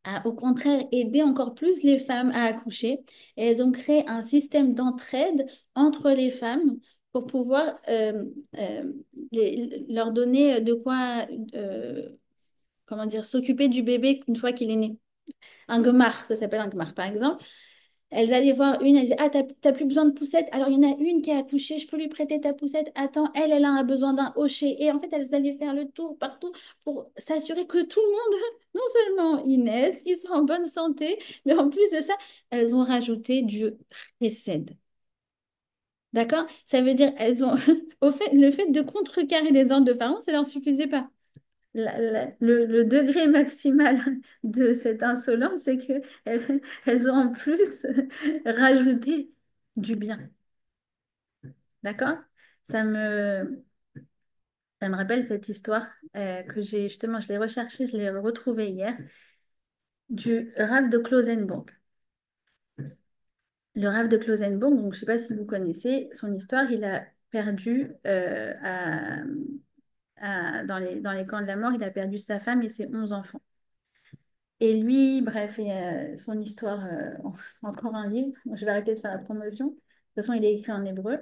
Speaker 1: à, au contraire, aider encore plus les femmes à accoucher. Et elles ont créé un système d'entraide entre les femmes pour pouvoir euh, leur donner de quoi, comment dire, s'occuper du bébé une fois qu'il est né. Un gemar, ça s'appelle un gemar, par exemple. Elles allaient voir une, elles disaient, ah, t'as plus besoin de poussette. Alors, il y en a une qui a accouché, je peux lui prêter ta poussette. Attends, elle a besoin d'un hochet. Et en fait, elles allaient faire le tour partout pour s'assurer que tout le monde, non seulement ils naissent, ils sont en bonne santé, mais en plus de ça, elles ont rajouté du chesed. D'accord? Ça veut dire, elles ont, le fait de contrecarrer les ordres de Pharaon, ça leur suffisait pas. Le degré maximal de cette insolence, c'est qu'elles elles ont en plus rajouté du bien. D'accord? Ça me, ça me rappelle cette histoire que j'ai justement, je l'ai recherchée, je l'ai retrouvée hier, du Rav de Klausenburg. Le Rav de Klausenburg, donc je ne sais pas si vous connaissez son histoire, il a perdu dans les camps de la mort, il a perdu sa femme et ses 11 enfants. Et lui, bref, son histoire, encore un livre. Je vais arrêter de faire la promotion. De toute façon, il est écrit en hébreu.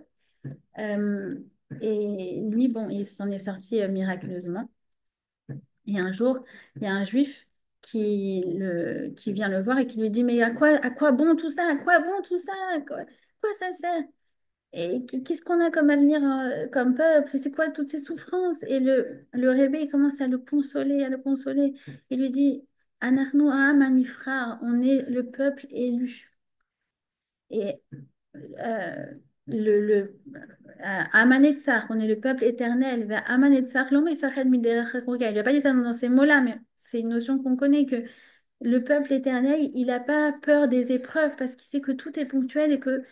Speaker 1: Euh, et lui, bon, il s'en est sorti miraculeusement. Et un jour, il y a un juif qui vient le voir et qui lui dit, mais à quoi bon tout ça? À quoi bon tout ça? Quoi ça sert? Et qu'est-ce qu'on a comme avenir, comme peuple? C'est quoi toutes ces souffrances? Et le rébé, il commence à le consoler, à le consoler. Il lui dit, Anarno A'am Anifrar, on est le peuple élu. Et euh, Amanetzar, on est le peuple éternel. Va Amanetzar, l'homme est Fached Miderech Haruka. Il n'a pas dit ça dans ces mots-là, mais c'est une notion qu'on connaît que le peuple éternel, il n'a pas peur des épreuves parce qu'il sait que tout est ponctuel et que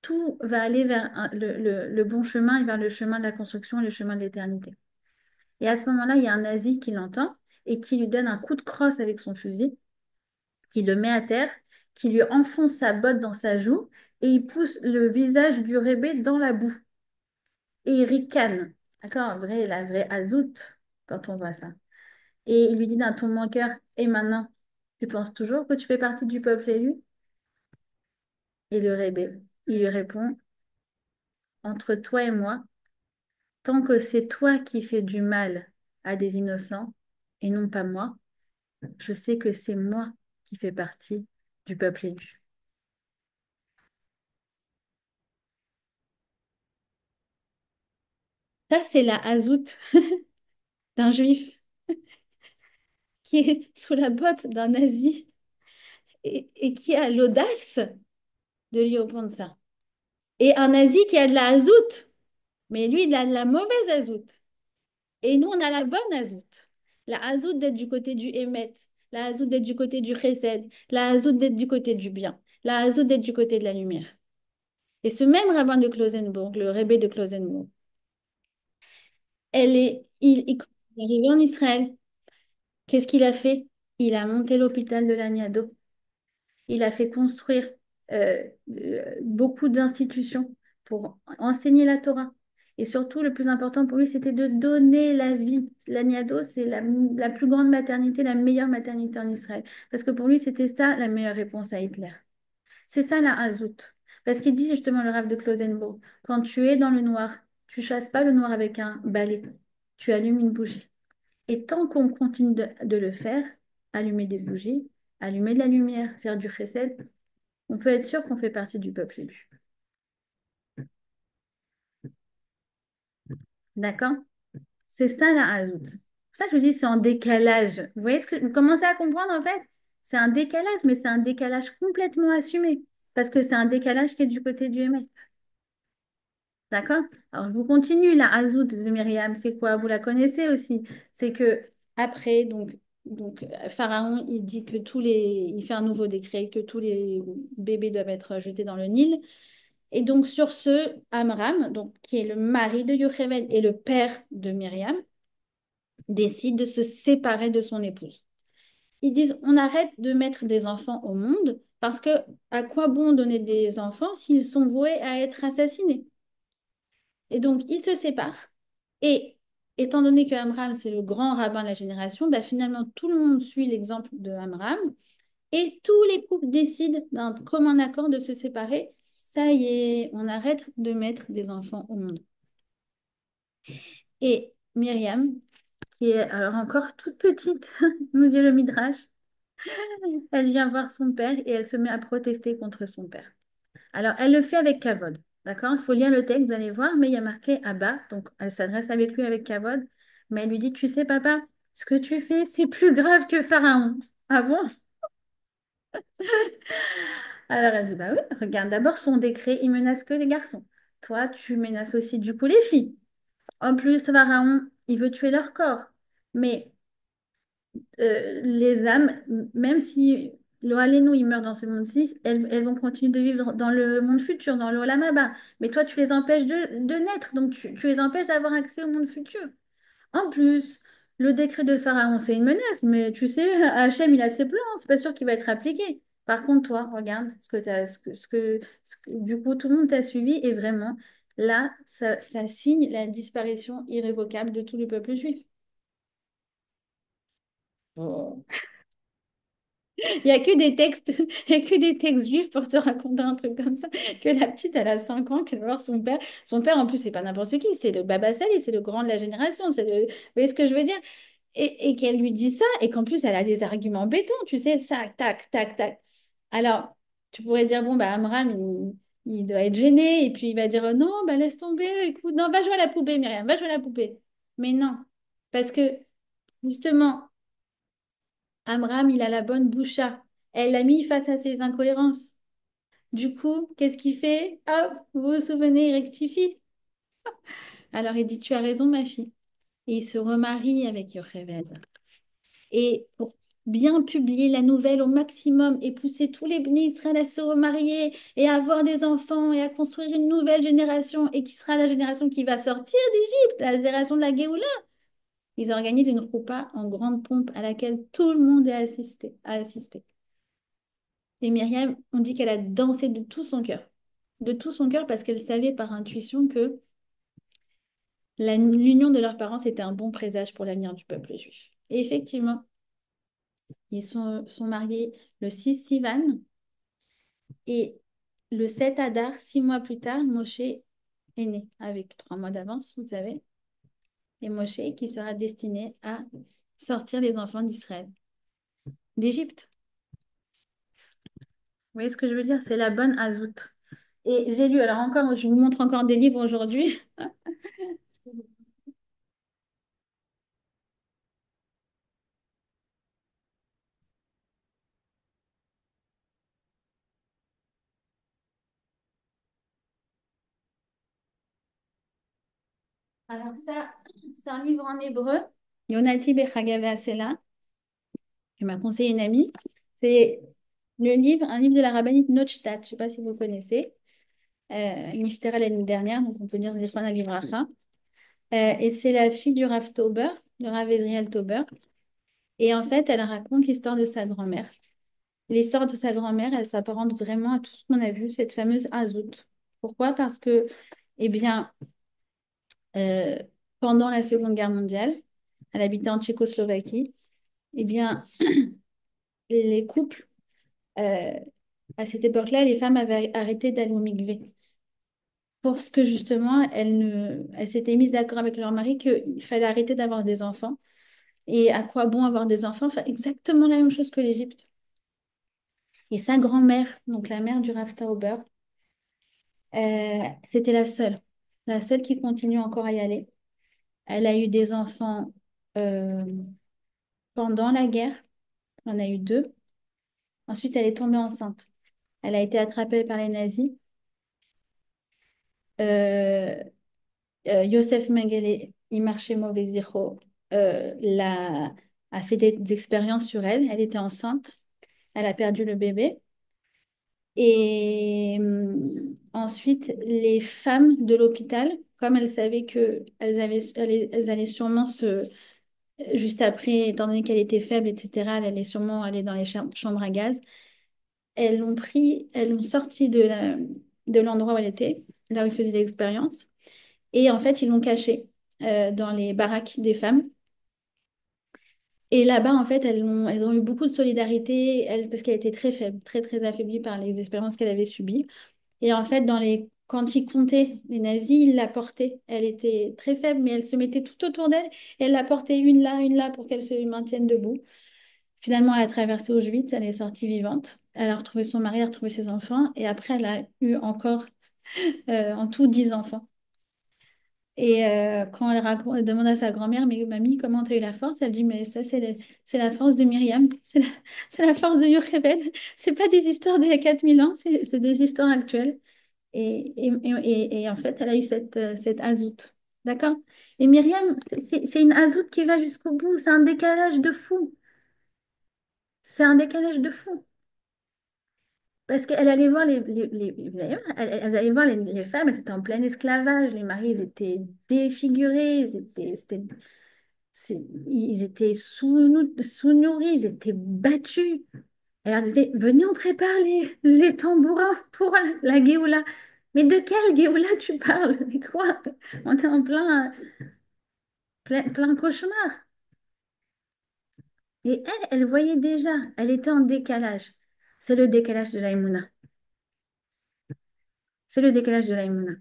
Speaker 1: tout va aller vers le bon chemin et vers le chemin de la construction et le chemin de l'éternité. Et à ce moment-là, il y a un nazi qui l'entend et qui lui donne un coup de crosse avec son fusil, qui le met à terre, qui lui enfonce sa botte dans sa joue et il pousse le visage du rébé dans la boue. Et il ricane. D'accord, la vraie azout quand on voit ça. Et il lui dit d'un ton moqueur, et maintenant, tu penses toujours que tu fais partie du peuple élu? Et le rébé, il lui répond, entre toi et moi, tant que c'est toi qui fais du mal à des innocents et non pas moi, je sais que c'est moi qui fais partie du peuple élu. Ça, c'est la hazout d'un juif qui est sous la botte d'un nazi et qui a l'audace de lui répondre ça. Et un nazi qui a de la hazout, mais lui, il a de la mauvaise hazout. Et nous, on a la bonne hazout. La hazout d'être du côté du Hémet, la hazout d'être du côté du Chesed, la hazout d'être du côté du bien, la hazout d'être du côté de la lumière. Et ce même rabbin de Klausenbourg, le Rebbe de Klausenbourg, quand il est arrivé en Israël. Qu'est-ce qu'il a fait? Il a monté l'hôpital de l'Agnado. Il a fait construire beaucoup d'institutions pour enseigner la Torah. Et surtout, le plus important pour lui, c'était de donner la vie. L'Agnado, c'est la plus grande maternité, la meilleure maternité en Israël. Parce que pour lui, c'était ça la meilleure réponse à Hitler. C'est ça la Hazout. Parce qu'il dit justement le Rav de Klausenbourg, quand tu es dans le noir, tu chasses pas le noir avec un balai, tu allumes une bougie. Et tant qu'on continue de le faire, allumer des bougies, allumer de la lumière, faire du chesed, on peut être sûr qu'on fait partie du peuple élu. D'accord? C'est ça la Hazout. C'est pour ça que je vous dis c'est en décalage. Vous voyez ce que vous commencez à comprendre en fait? C'est un décalage, mais c'est un décalage complètement assumé. Parce que c'est un décalage qui est du côté du Hémet. D'accord? Alors, je vous continue. La Hazout de Myriam, c'est quoi? Vous la connaissez aussi. C'est que après, Pharaon, il dit que il fait un nouveau décret, que tous les bébés doivent être jetés dans le Nil. Et donc, sur ce, Amram, donc, qui est le mari de Yocheved et le père de Myriam, décide de se séparer de son épouse. Ils disent, on arrête de mettre des enfants au monde parce que à quoi bon donner des enfants s'ils sont voués à être assassinés? Et donc, ils se séparent. Et étant donné que Amram, c'est le grand rabbin de la génération, bah, finalement, tout le monde suit l'exemple de Amram. Et tous les couples décident d'un commun accord de se séparer. Ça y est, on arrête de mettre des enfants au monde. Et Myriam, qui est alors encore toute petite, nous dit le Midrash, elle vient voir son père et elle se met à protester contre son père. Alors, elle le fait avec Kavod, d'accord? Il faut lire le texte, vous allez voir, mais il y a marqué Abba, donc elle s'adresse avec lui avec Kavod, mais elle lui dit, tu sais, papa, ce que tu fais, c'est plus grave que Pharaon. Ah bon? Alors elle dit, bah oui, regarde, d'abord son décret, il menace que les garçons. Toi, tu menaces aussi du coup les filles. En plus, Pharaon, il veut tuer leur corps. Mais les âmes, même si l'Ohalénou, il meurt dans ce monde-ci, elles vont continuer de vivre dans le monde futur, dans l'Olam Abba. Mais toi, tu les empêches de naître, donc tu les empêches d'avoir accès au monde futur. En plus, le décret de Pharaon, c'est une menace, mais tu sais, Hachem, il a ses plans, c'est pas sûr qu'il va être appliqué. Par contre, toi, regarde du coup, tout le monde t'a suivi et vraiment, là, ça signe la disparition irrévocable de tout le peuple juif. Oh. Il n'y a que des textes, il y a que des textes juifs pour te raconter un truc comme ça. Que la petite, elle a 5 ans, qu'elle va voir son père. Son père, en plus, c'est pas n'importe qui, c'est le Baba Salé, c'est le grand de la génération. Vous voyez ce que je veux dire? Et qu'elle lui dit ça, et qu'en plus, elle a des arguments béton, tu sais, ça, tac, tac, tac. Alors, tu pourrais dire, bon, bah, Amram, il doit être gêné, et puis il va dire, non, bah, laisse tomber, écoute, non, va jouer à la poupée, Myriam, va jouer à la poupée. Mais non, parce que, justement, Amram, il a la bonne boucha. Elle l'a mis face à ses incohérences. Du coup, qu'est-ce qu'il fait? Hop, vous vous souvenez, il rectifie. Alors il dit, tu as raison, ma fille. Et il se remarie avec Yocheved. Et pour bien publier la nouvelle au maximum et pousser tous les bénis Israël à se remarier et à avoir des enfants et à construire une nouvelle génération et qui sera la génération qui va sortir d'Égypte, la génération de la Géoula. Ils organisent une roupa en grande pompe à laquelle tout le monde est assisté, a assisté. Et Myriam, on dit qu'elle a dansé de tout son cœur. De tout son cœur parce qu'elle savait par intuition que l'union de leurs parents, c'était un bon présage pour l'avenir du peuple juif. Et effectivement, sont mariés le 6 Sivan et le 7 Adar, 6 mois plus tard, Moshe est né avec 3 mois d'avance, vous savez. Et Moshe qui sera destiné à sortir les enfants d'Israël, d'Égypte. Vous voyez ce que je veux dire? C'est la bonne Azout. Et j'ai lu, alors encore, je vous montre encore des livres aujourd'hui. Alors ça, c'est un livre en hébreu. Yonati Bechagav Asela, que m'a conseillé une amie. C'est un livre de la rabbinite Notchtat. Je ne sais pas si vous connaissez. Nifterah l'année dernière, donc on peut dire Zichron Livracha. Et c'est la fille du Rav Tauber, le Rav Ezriel Tauber. Et en fait, elle raconte l'histoire de sa grand-mère. L'histoire de sa grand-mère, elle s'apparente vraiment à tout ce qu'on a vu, cette fameuse Azout. Pourquoi? Parce que, eh bien, euh, pendant la Seconde Guerre mondiale, elle habitait en Tchécoslovaquie, eh bien, les couples, euh, à cette époque-là, les femmes avaient arrêté d'aller au mikvé. Parce que justement, elles s'étaient mises d'accord avec leur mari qu'il fallait arrêter d'avoir des enfants. Et à quoi bon avoir des enfants? Enfin, exactement la même chose que l'Égypte. Et sa grand-mère, donc la mère du Rav Tauber, c'était la seule qui continue encore à y aller. Elle a eu des enfants euh, pendant la guerre, elle en a eu 2. Ensuite, elle est tombée enceinte. Elle a été attrapée par les nazis. Euh, Youssef Mengele, Imarché Mauvais Ziro, a fait des expériences sur elle. Elle était enceinte. Elle a perdu le bébé. Et ensuite, les femmes de l'hôpital, comme elles savaient elles allaient sûrement juste après, étant donné qu'elle était faible, etc., elle allait sûrement aller dans les chambres à gaz. Elles l'ont sortie de l'endroit où elle était, là où ils faisaient l'expérience. Et en fait, ils l'ont cachée dans les baraques des femmes. Et là-bas, en fait, elles ont eu beaucoup de solidarité, parce qu'elle était très faible, très, très affaiblie par les expériences qu'elle avait subies. Et en fait, quand ils comptaient les nazis, ils la portaient. Elle était très faible, mais elle se mettait tout autour d'elle. Et elle la portait une là, pour qu'elle se maintienne debout. Finalement, elle a traversé Auschwitz, elle est sortie vivante. Elle a retrouvé son mari, elle a retrouvé ses enfants. Et après, elle a eu encore en tout 10 enfants. Et quand elle demande à sa grand-mère, mais mamie, comment tu as eu la force? Elle dit, mais ça, c'est la force de Myriam, c'est la force de Yocheved. C'est pas des histoires d'il y a 4000 ans, c'est des histoires actuelles. Et en fait, elle a eu cette Azout. D'accord? Et Myriam, c'est une Azout qui va jusqu'au bout. C'est un décalage de fou. C'est un décalage de fou. Parce qu'elle allait voir vous allez voir, elles allaient voir les femmes, elles étaient en plein esclavage. Les maris, ils étaient défigurés, ils étaient sous-nourris, ils étaient battus. Elle leur disait, venez, on prépare les tambourins pour la Géoula. Mais de quelle Géoula tu parles? Mais quoi? On est en plein cauchemar. Et elle voyait déjà, elle était en décalage. C'est le décalage de l'Aïmouna. C'est le décalage de l'Aïmouna.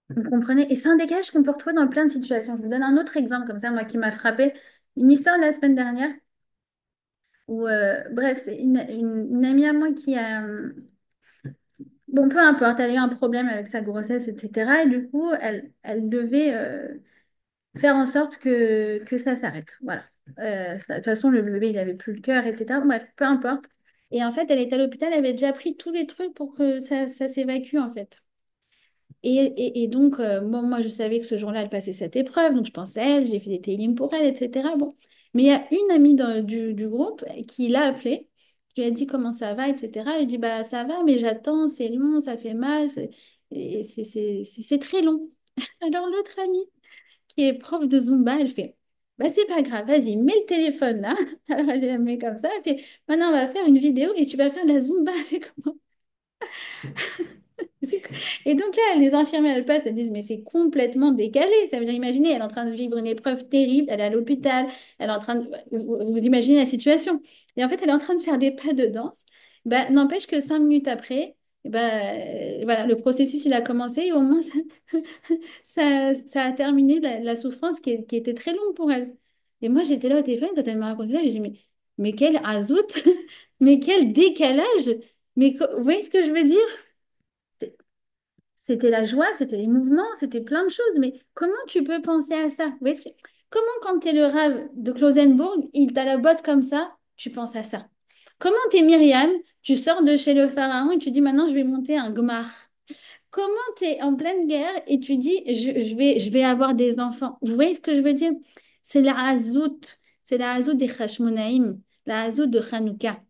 Speaker 1: Vous comprenez? Et c'est un décalage qu'on peut retrouver dans plein de situations. Je vous donne un autre exemple comme ça, moi, qui m'a frappé. Une histoire de la semaine dernière où, bref, c'est une amie à moi qui a, bon, peu importe, elle a eu un problème avec sa grossesse, etc. Et du coup, elle devait faire en sorte que ça s'arrête. Voilà. De toute façon, le bébé, il n'avait plus le cœur, etc. Bref, peu importe. Et en fait, elle était à l'hôpital, elle avait déjà pris tous les trucs pour que ça s'évacue, en fait. Et donc, moi, je savais que ce jour-là, elle passait cette épreuve, donc je pensais à elle, j'ai fait des télim pour elle, etc. Bon. Mais il y a une amie du groupe qui l'a appelée, qui lui a dit comment ça va, etc. Elle lui dit, bah ça va, mais j'attends, c'est long, ça fait mal, c'est très long. Alors l'autre amie, qui est prof de Zumba, elle fait, bah c'est pas grave, vas-y, mets le téléphone là. Alors elle la met comme ça, elle fait, maintenant on va faire une vidéo et tu vas faire de la Zumba avec moi. Et donc là, les infirmières, elles passent, elles disent, mais c'est complètement décalé. Ça veut dire, imaginez, elle est en train de vivre une épreuve terrible, elle est à l'hôpital, elle est en train de... vous imaginez la situation. Et en fait, elle est en train de faire des pas de danse. Ben, n'empêche que 5 minutes après, voilà, le processus, il a commencé et au moins, ça a terminé la souffrance qui était très longue pour elle. Et moi, j'étais là au téléphone quand elle m'a raconté ça, j'ai dit, mais quel azout, mais quel décalage. Mais vous voyez ce que je veux dire? C'était la joie, c'était les mouvements, c'était plein de choses. Mais comment tu peux penser à ça? Vous voyez comment quand tu es le rave de Klausenbourg, il t'a la botte comme ça, tu penses à ça? Comment tu es Myriam, tu sors de chez le pharaon et tu dis maintenant je vais monter un gmar? Comment tu es en pleine guerre et tu dis je vais avoir des enfants? Vous voyez ce que je veux dire? C'est la hazout, c'est la hazout des Hashmonaïm, la hazout de Hanouka.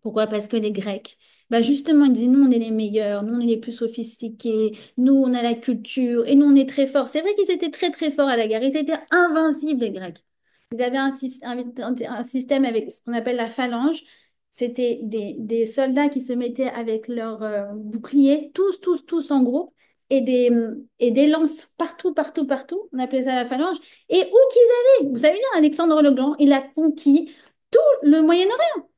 Speaker 1: Pourquoi? Parce que les Grecs, bah justement, ils disaient, nous, on est les meilleurs, nous, on est les plus sophistiqués, nous, on a la culture, et nous, on est très forts. C'est vrai qu'ils étaient très, très forts à la guerre. Ils étaient invincibles, les Grecs. Ils avaient un système avec ce qu'on appelle la phalange. C'était des soldats qui se mettaient avec leurs boucliers, tous, tous, tous en groupe, et des lances partout, partout, partout. On appelait ça la phalange. Et où qu'ils allaient, vous savez bien, Alexandre le Grand, il a conquis tout le Moyen-Orient.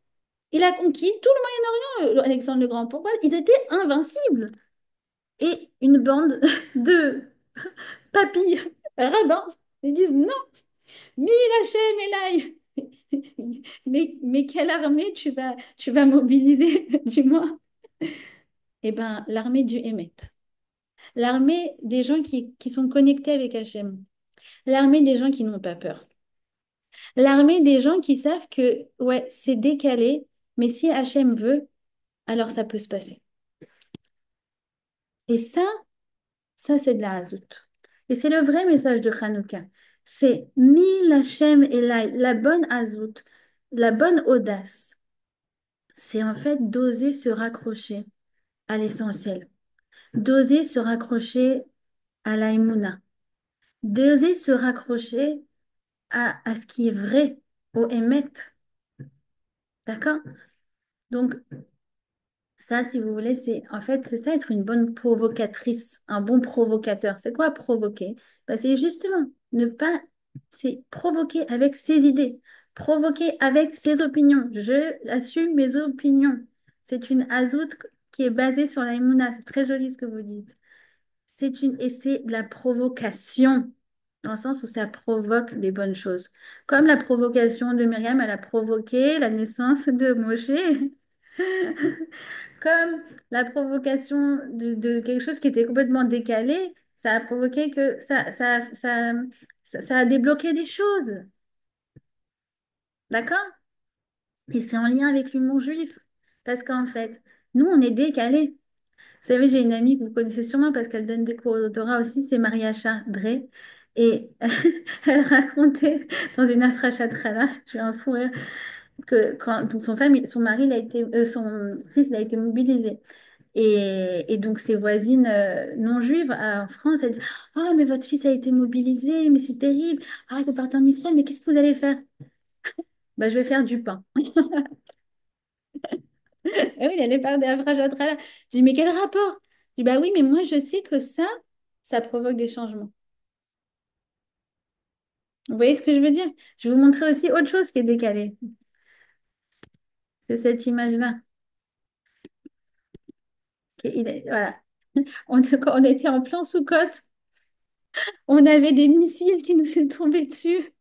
Speaker 1: Il a conquis tout le Moyen-Orient, Alexandre le Grand. Pourquoi? Ils étaient invincibles. Et une bande de papilles rabbins, ils disent non, Mille Hachem Elai. Mais quelle armée tu vas mobiliser, dis-moi? Eh bien, l'armée du Hémet. L'armée des gens qui sont connectés avec Hachem. L'armée des gens qui n'ont pas peur. L'armée des gens qui savent que, ouais, c'est décalé, mais si Hachem veut, alors ça peut se passer. Et ça, c'est de la Hazout. Et c'est le vrai message de Hanouka. C'est Mil Hashem Elai, la bonne Hazout, la bonne audace. C'est en fait d'oser se raccrocher à l'essentiel, d'oser se raccrocher à l'Aïmouna, d'oser se raccrocher à ce qui est vrai, au Hémet. D'accord? Donc, ça, si vous voulez, c'est ça être une bonne provocatrice, un bon provocateur. C'est quoi provoquer? Bah, c'est justement ne pas, c'est provoquer avec ses idées, provoquer avec ses opinions. Je assume mes opinions. C'est une azout qui est basée sur la Emouna. C'est très joli ce que vous dites. Et c'est de la provocation, dans le sens où ça provoque des bonnes choses. Comme la provocation de Myriam, elle a provoqué la naissance de Moshe. Comme la provocation de quelque chose qui était complètement décalé, ça a provoqué que ça a débloqué des choses. D'accord? Et c'est en lien avec l'humour juif. Parce qu'en fait, nous, on est décalés. Vous savez, j'ai une amie que vous connaissez sûrement parce qu'elle donne des cours de Torah aussi, c'est Maria Dre. Et elle racontait dans une afrachatrala, je suis un fou rire, que quand donc son mari, son fils, il a été mobilisé. Et donc, ses voisines non juives en France, elles disent, ah, mais votre fils a été mobilisé, mais c'est terrible. Ah, il faut partir en Israël, mais qu'est-ce que vous allez faire? Bah, je vais faire du pain. Ah oui, il allait faire des Afrajatrala. Je dis, mais quel rapport? Je dis, bah oui, mais moi, je sais que ça provoque des changements. Vous voyez ce que je veux dire? Je vais vous montrer aussi autre chose qui est décalée. C'est cette image-là. Voilà. Quand on était en plein sous-côte, on avait des missiles qui nous sont tombés dessus.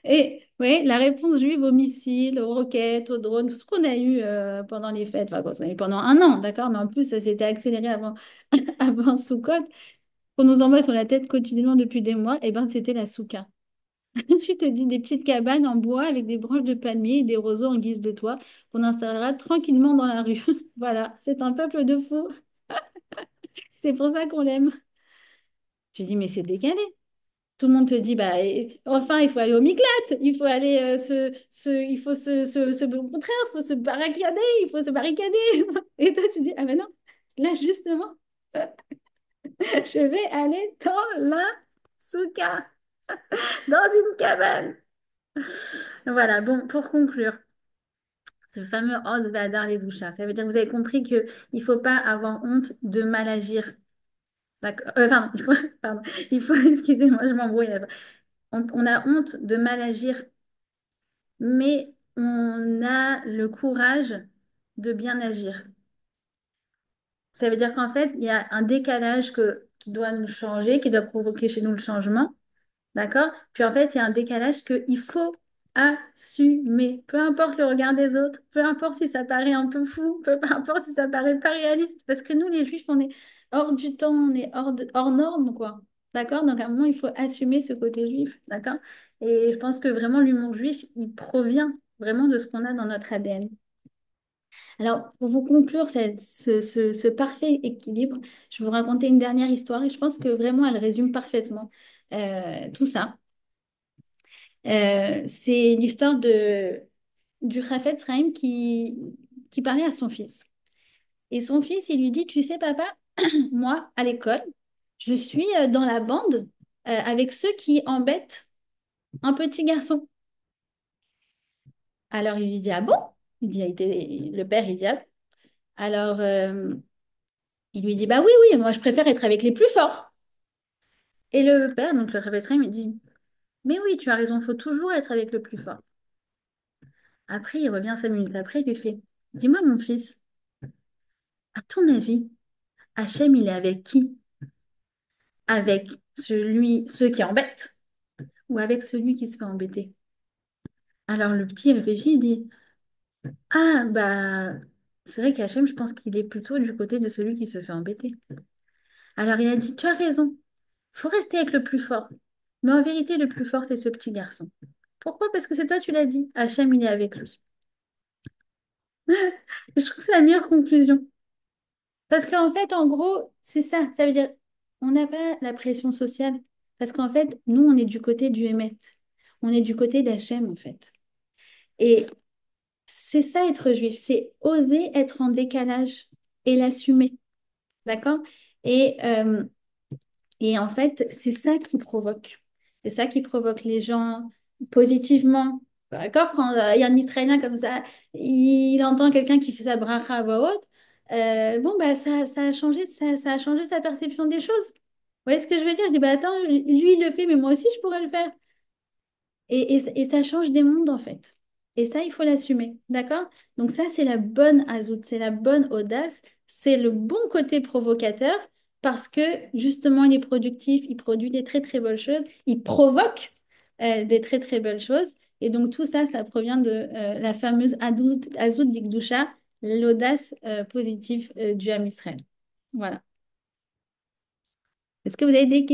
Speaker 1: Et oui, la réponse juive aux missiles, aux roquettes, aux drones, tout ce qu'on a eu pendant les fêtes, enfin, qu'on a eu pendant un an, d'accord? Mais en plus, ça s'était accéléré avant, avant Soukhot, qu'on nous envoie sur la tête quotidiennement depuis des mois, et ben c'était la souka. Tu te dis des petites cabanes en bois avec des branches de palmier et des roseaux en guise de toit qu'on installera tranquillement dans la rue. Voilà, c'est un peuple de fous. C'est pour ça qu'on l'aime. Tu dis, mais c'est décalé. Tout le monde te dit, bah, enfin, il faut aller au Miklat, il faut aller il faut au contraire, il faut se barricader, il faut se barricader. Et toi, tu dis, ah ben non, là, justement, je vais aller dans la souka, dans une cabane. Voilà, bon, pour conclure, ce fameux os vadar les bouchards, ça veut dire que vous avez compris qu'il ne faut pas avoir honte de mal agir. D'accord. Pardon, pardon, il faut, excusez-moi, je m'embrouille là. On a honte de mal agir, mais on a le courage de bien agir. Ça veut dire qu'en fait, il y a un décalage qui doit nous changer, qui doit provoquer chez nous le changement. D'accord? Puis en fait, il y a un décalage qu'il faut assumer. Peu importe le regard des autres, peu importe si ça paraît un peu fou, peu importe si ça paraît pas réaliste, parce que nous, les Juifs, on est hors du temps, on est hors norme, quoi. D'accord? Donc à un moment, il faut assumer ce côté juif. D'accord? Et je pense que vraiment, l'humour juif, il provient vraiment de ce qu'on a dans notre ADN. Alors, pour vous conclure ce parfait équilibre, je vais vous raconter une dernière histoire et je pense que vraiment, elle résume parfaitement tout ça. C'est l'histoire du Chafetz Chaim qui parlait à son fils. Et son fils, il lui dit, tu sais, papa, moi, à l'école, je suis dans la bande avec ceux qui embêtent un petit garçon. Alors, il lui dit, ah bon? Le père, il dit, ah bon. Alors, il lui dit, bah oui, oui, moi, je préfère être avec les plus forts. Et le père, donc le Chafetz Chaim, il dit, mais oui, tu as raison, il faut toujours être avec le plus fort. Après, il revient 5 minutes après, il lui fait, dis-moi, mon fils, à ton avis, Hachem, il est avec qui? Avec ceux qui embêtent ou avec celui qui se fait embêter? Alors le petit réfléchit, il dit, ah bah c'est vrai qu'Hachem, je pense qu'il est plutôt du côté de celui qui se fait embêter. Alors il a dit, tu as raison, faut rester avec le plus fort. Mais en vérité, le plus fort, c'est ce petit garçon. Pourquoi? Parce que c'est toi, tu l'as dit. Hachem, il est avec lui. Je trouve que c'est la meilleure conclusion. Parce qu'en fait, en gros, c'est ça. Ça veut dire, on n'a pas la pression sociale. Parce qu'en fait, nous, on est du côté du Hémet. On est du côté d'Hachem, en fait. Et c'est ça, être juif. C'est oser être en décalage et l'assumer. D'accord? Et, euh, et en fait, c'est ça qui provoque. C'est ça qui provoque les gens positivement. D'accord? Quand il y a un Israélien comme ça, il entend quelqu'un qui fait sa bracha à voix haute, bon, bah, ça a changé, ça a changé sa perception des choses. Vous voyez ce que je veux dire? Je dis, bah, attends, lui, il le fait, mais moi aussi, je pourrais le faire. Et ça change des mondes, en fait. Et ça, il faut l'assumer. D'accord? Donc ça, c'est la bonne azout, c'est la bonne audace, c'est le bon côté provocateur parce que, justement, il est productif, il produit des très, très belles choses, il provoque des très, très belles choses. Et donc, tout ça, ça provient de la fameuse azout d'Ikdusha, l'audace positive du Ham Israël. Voilà. Est-ce que vous avez des questions?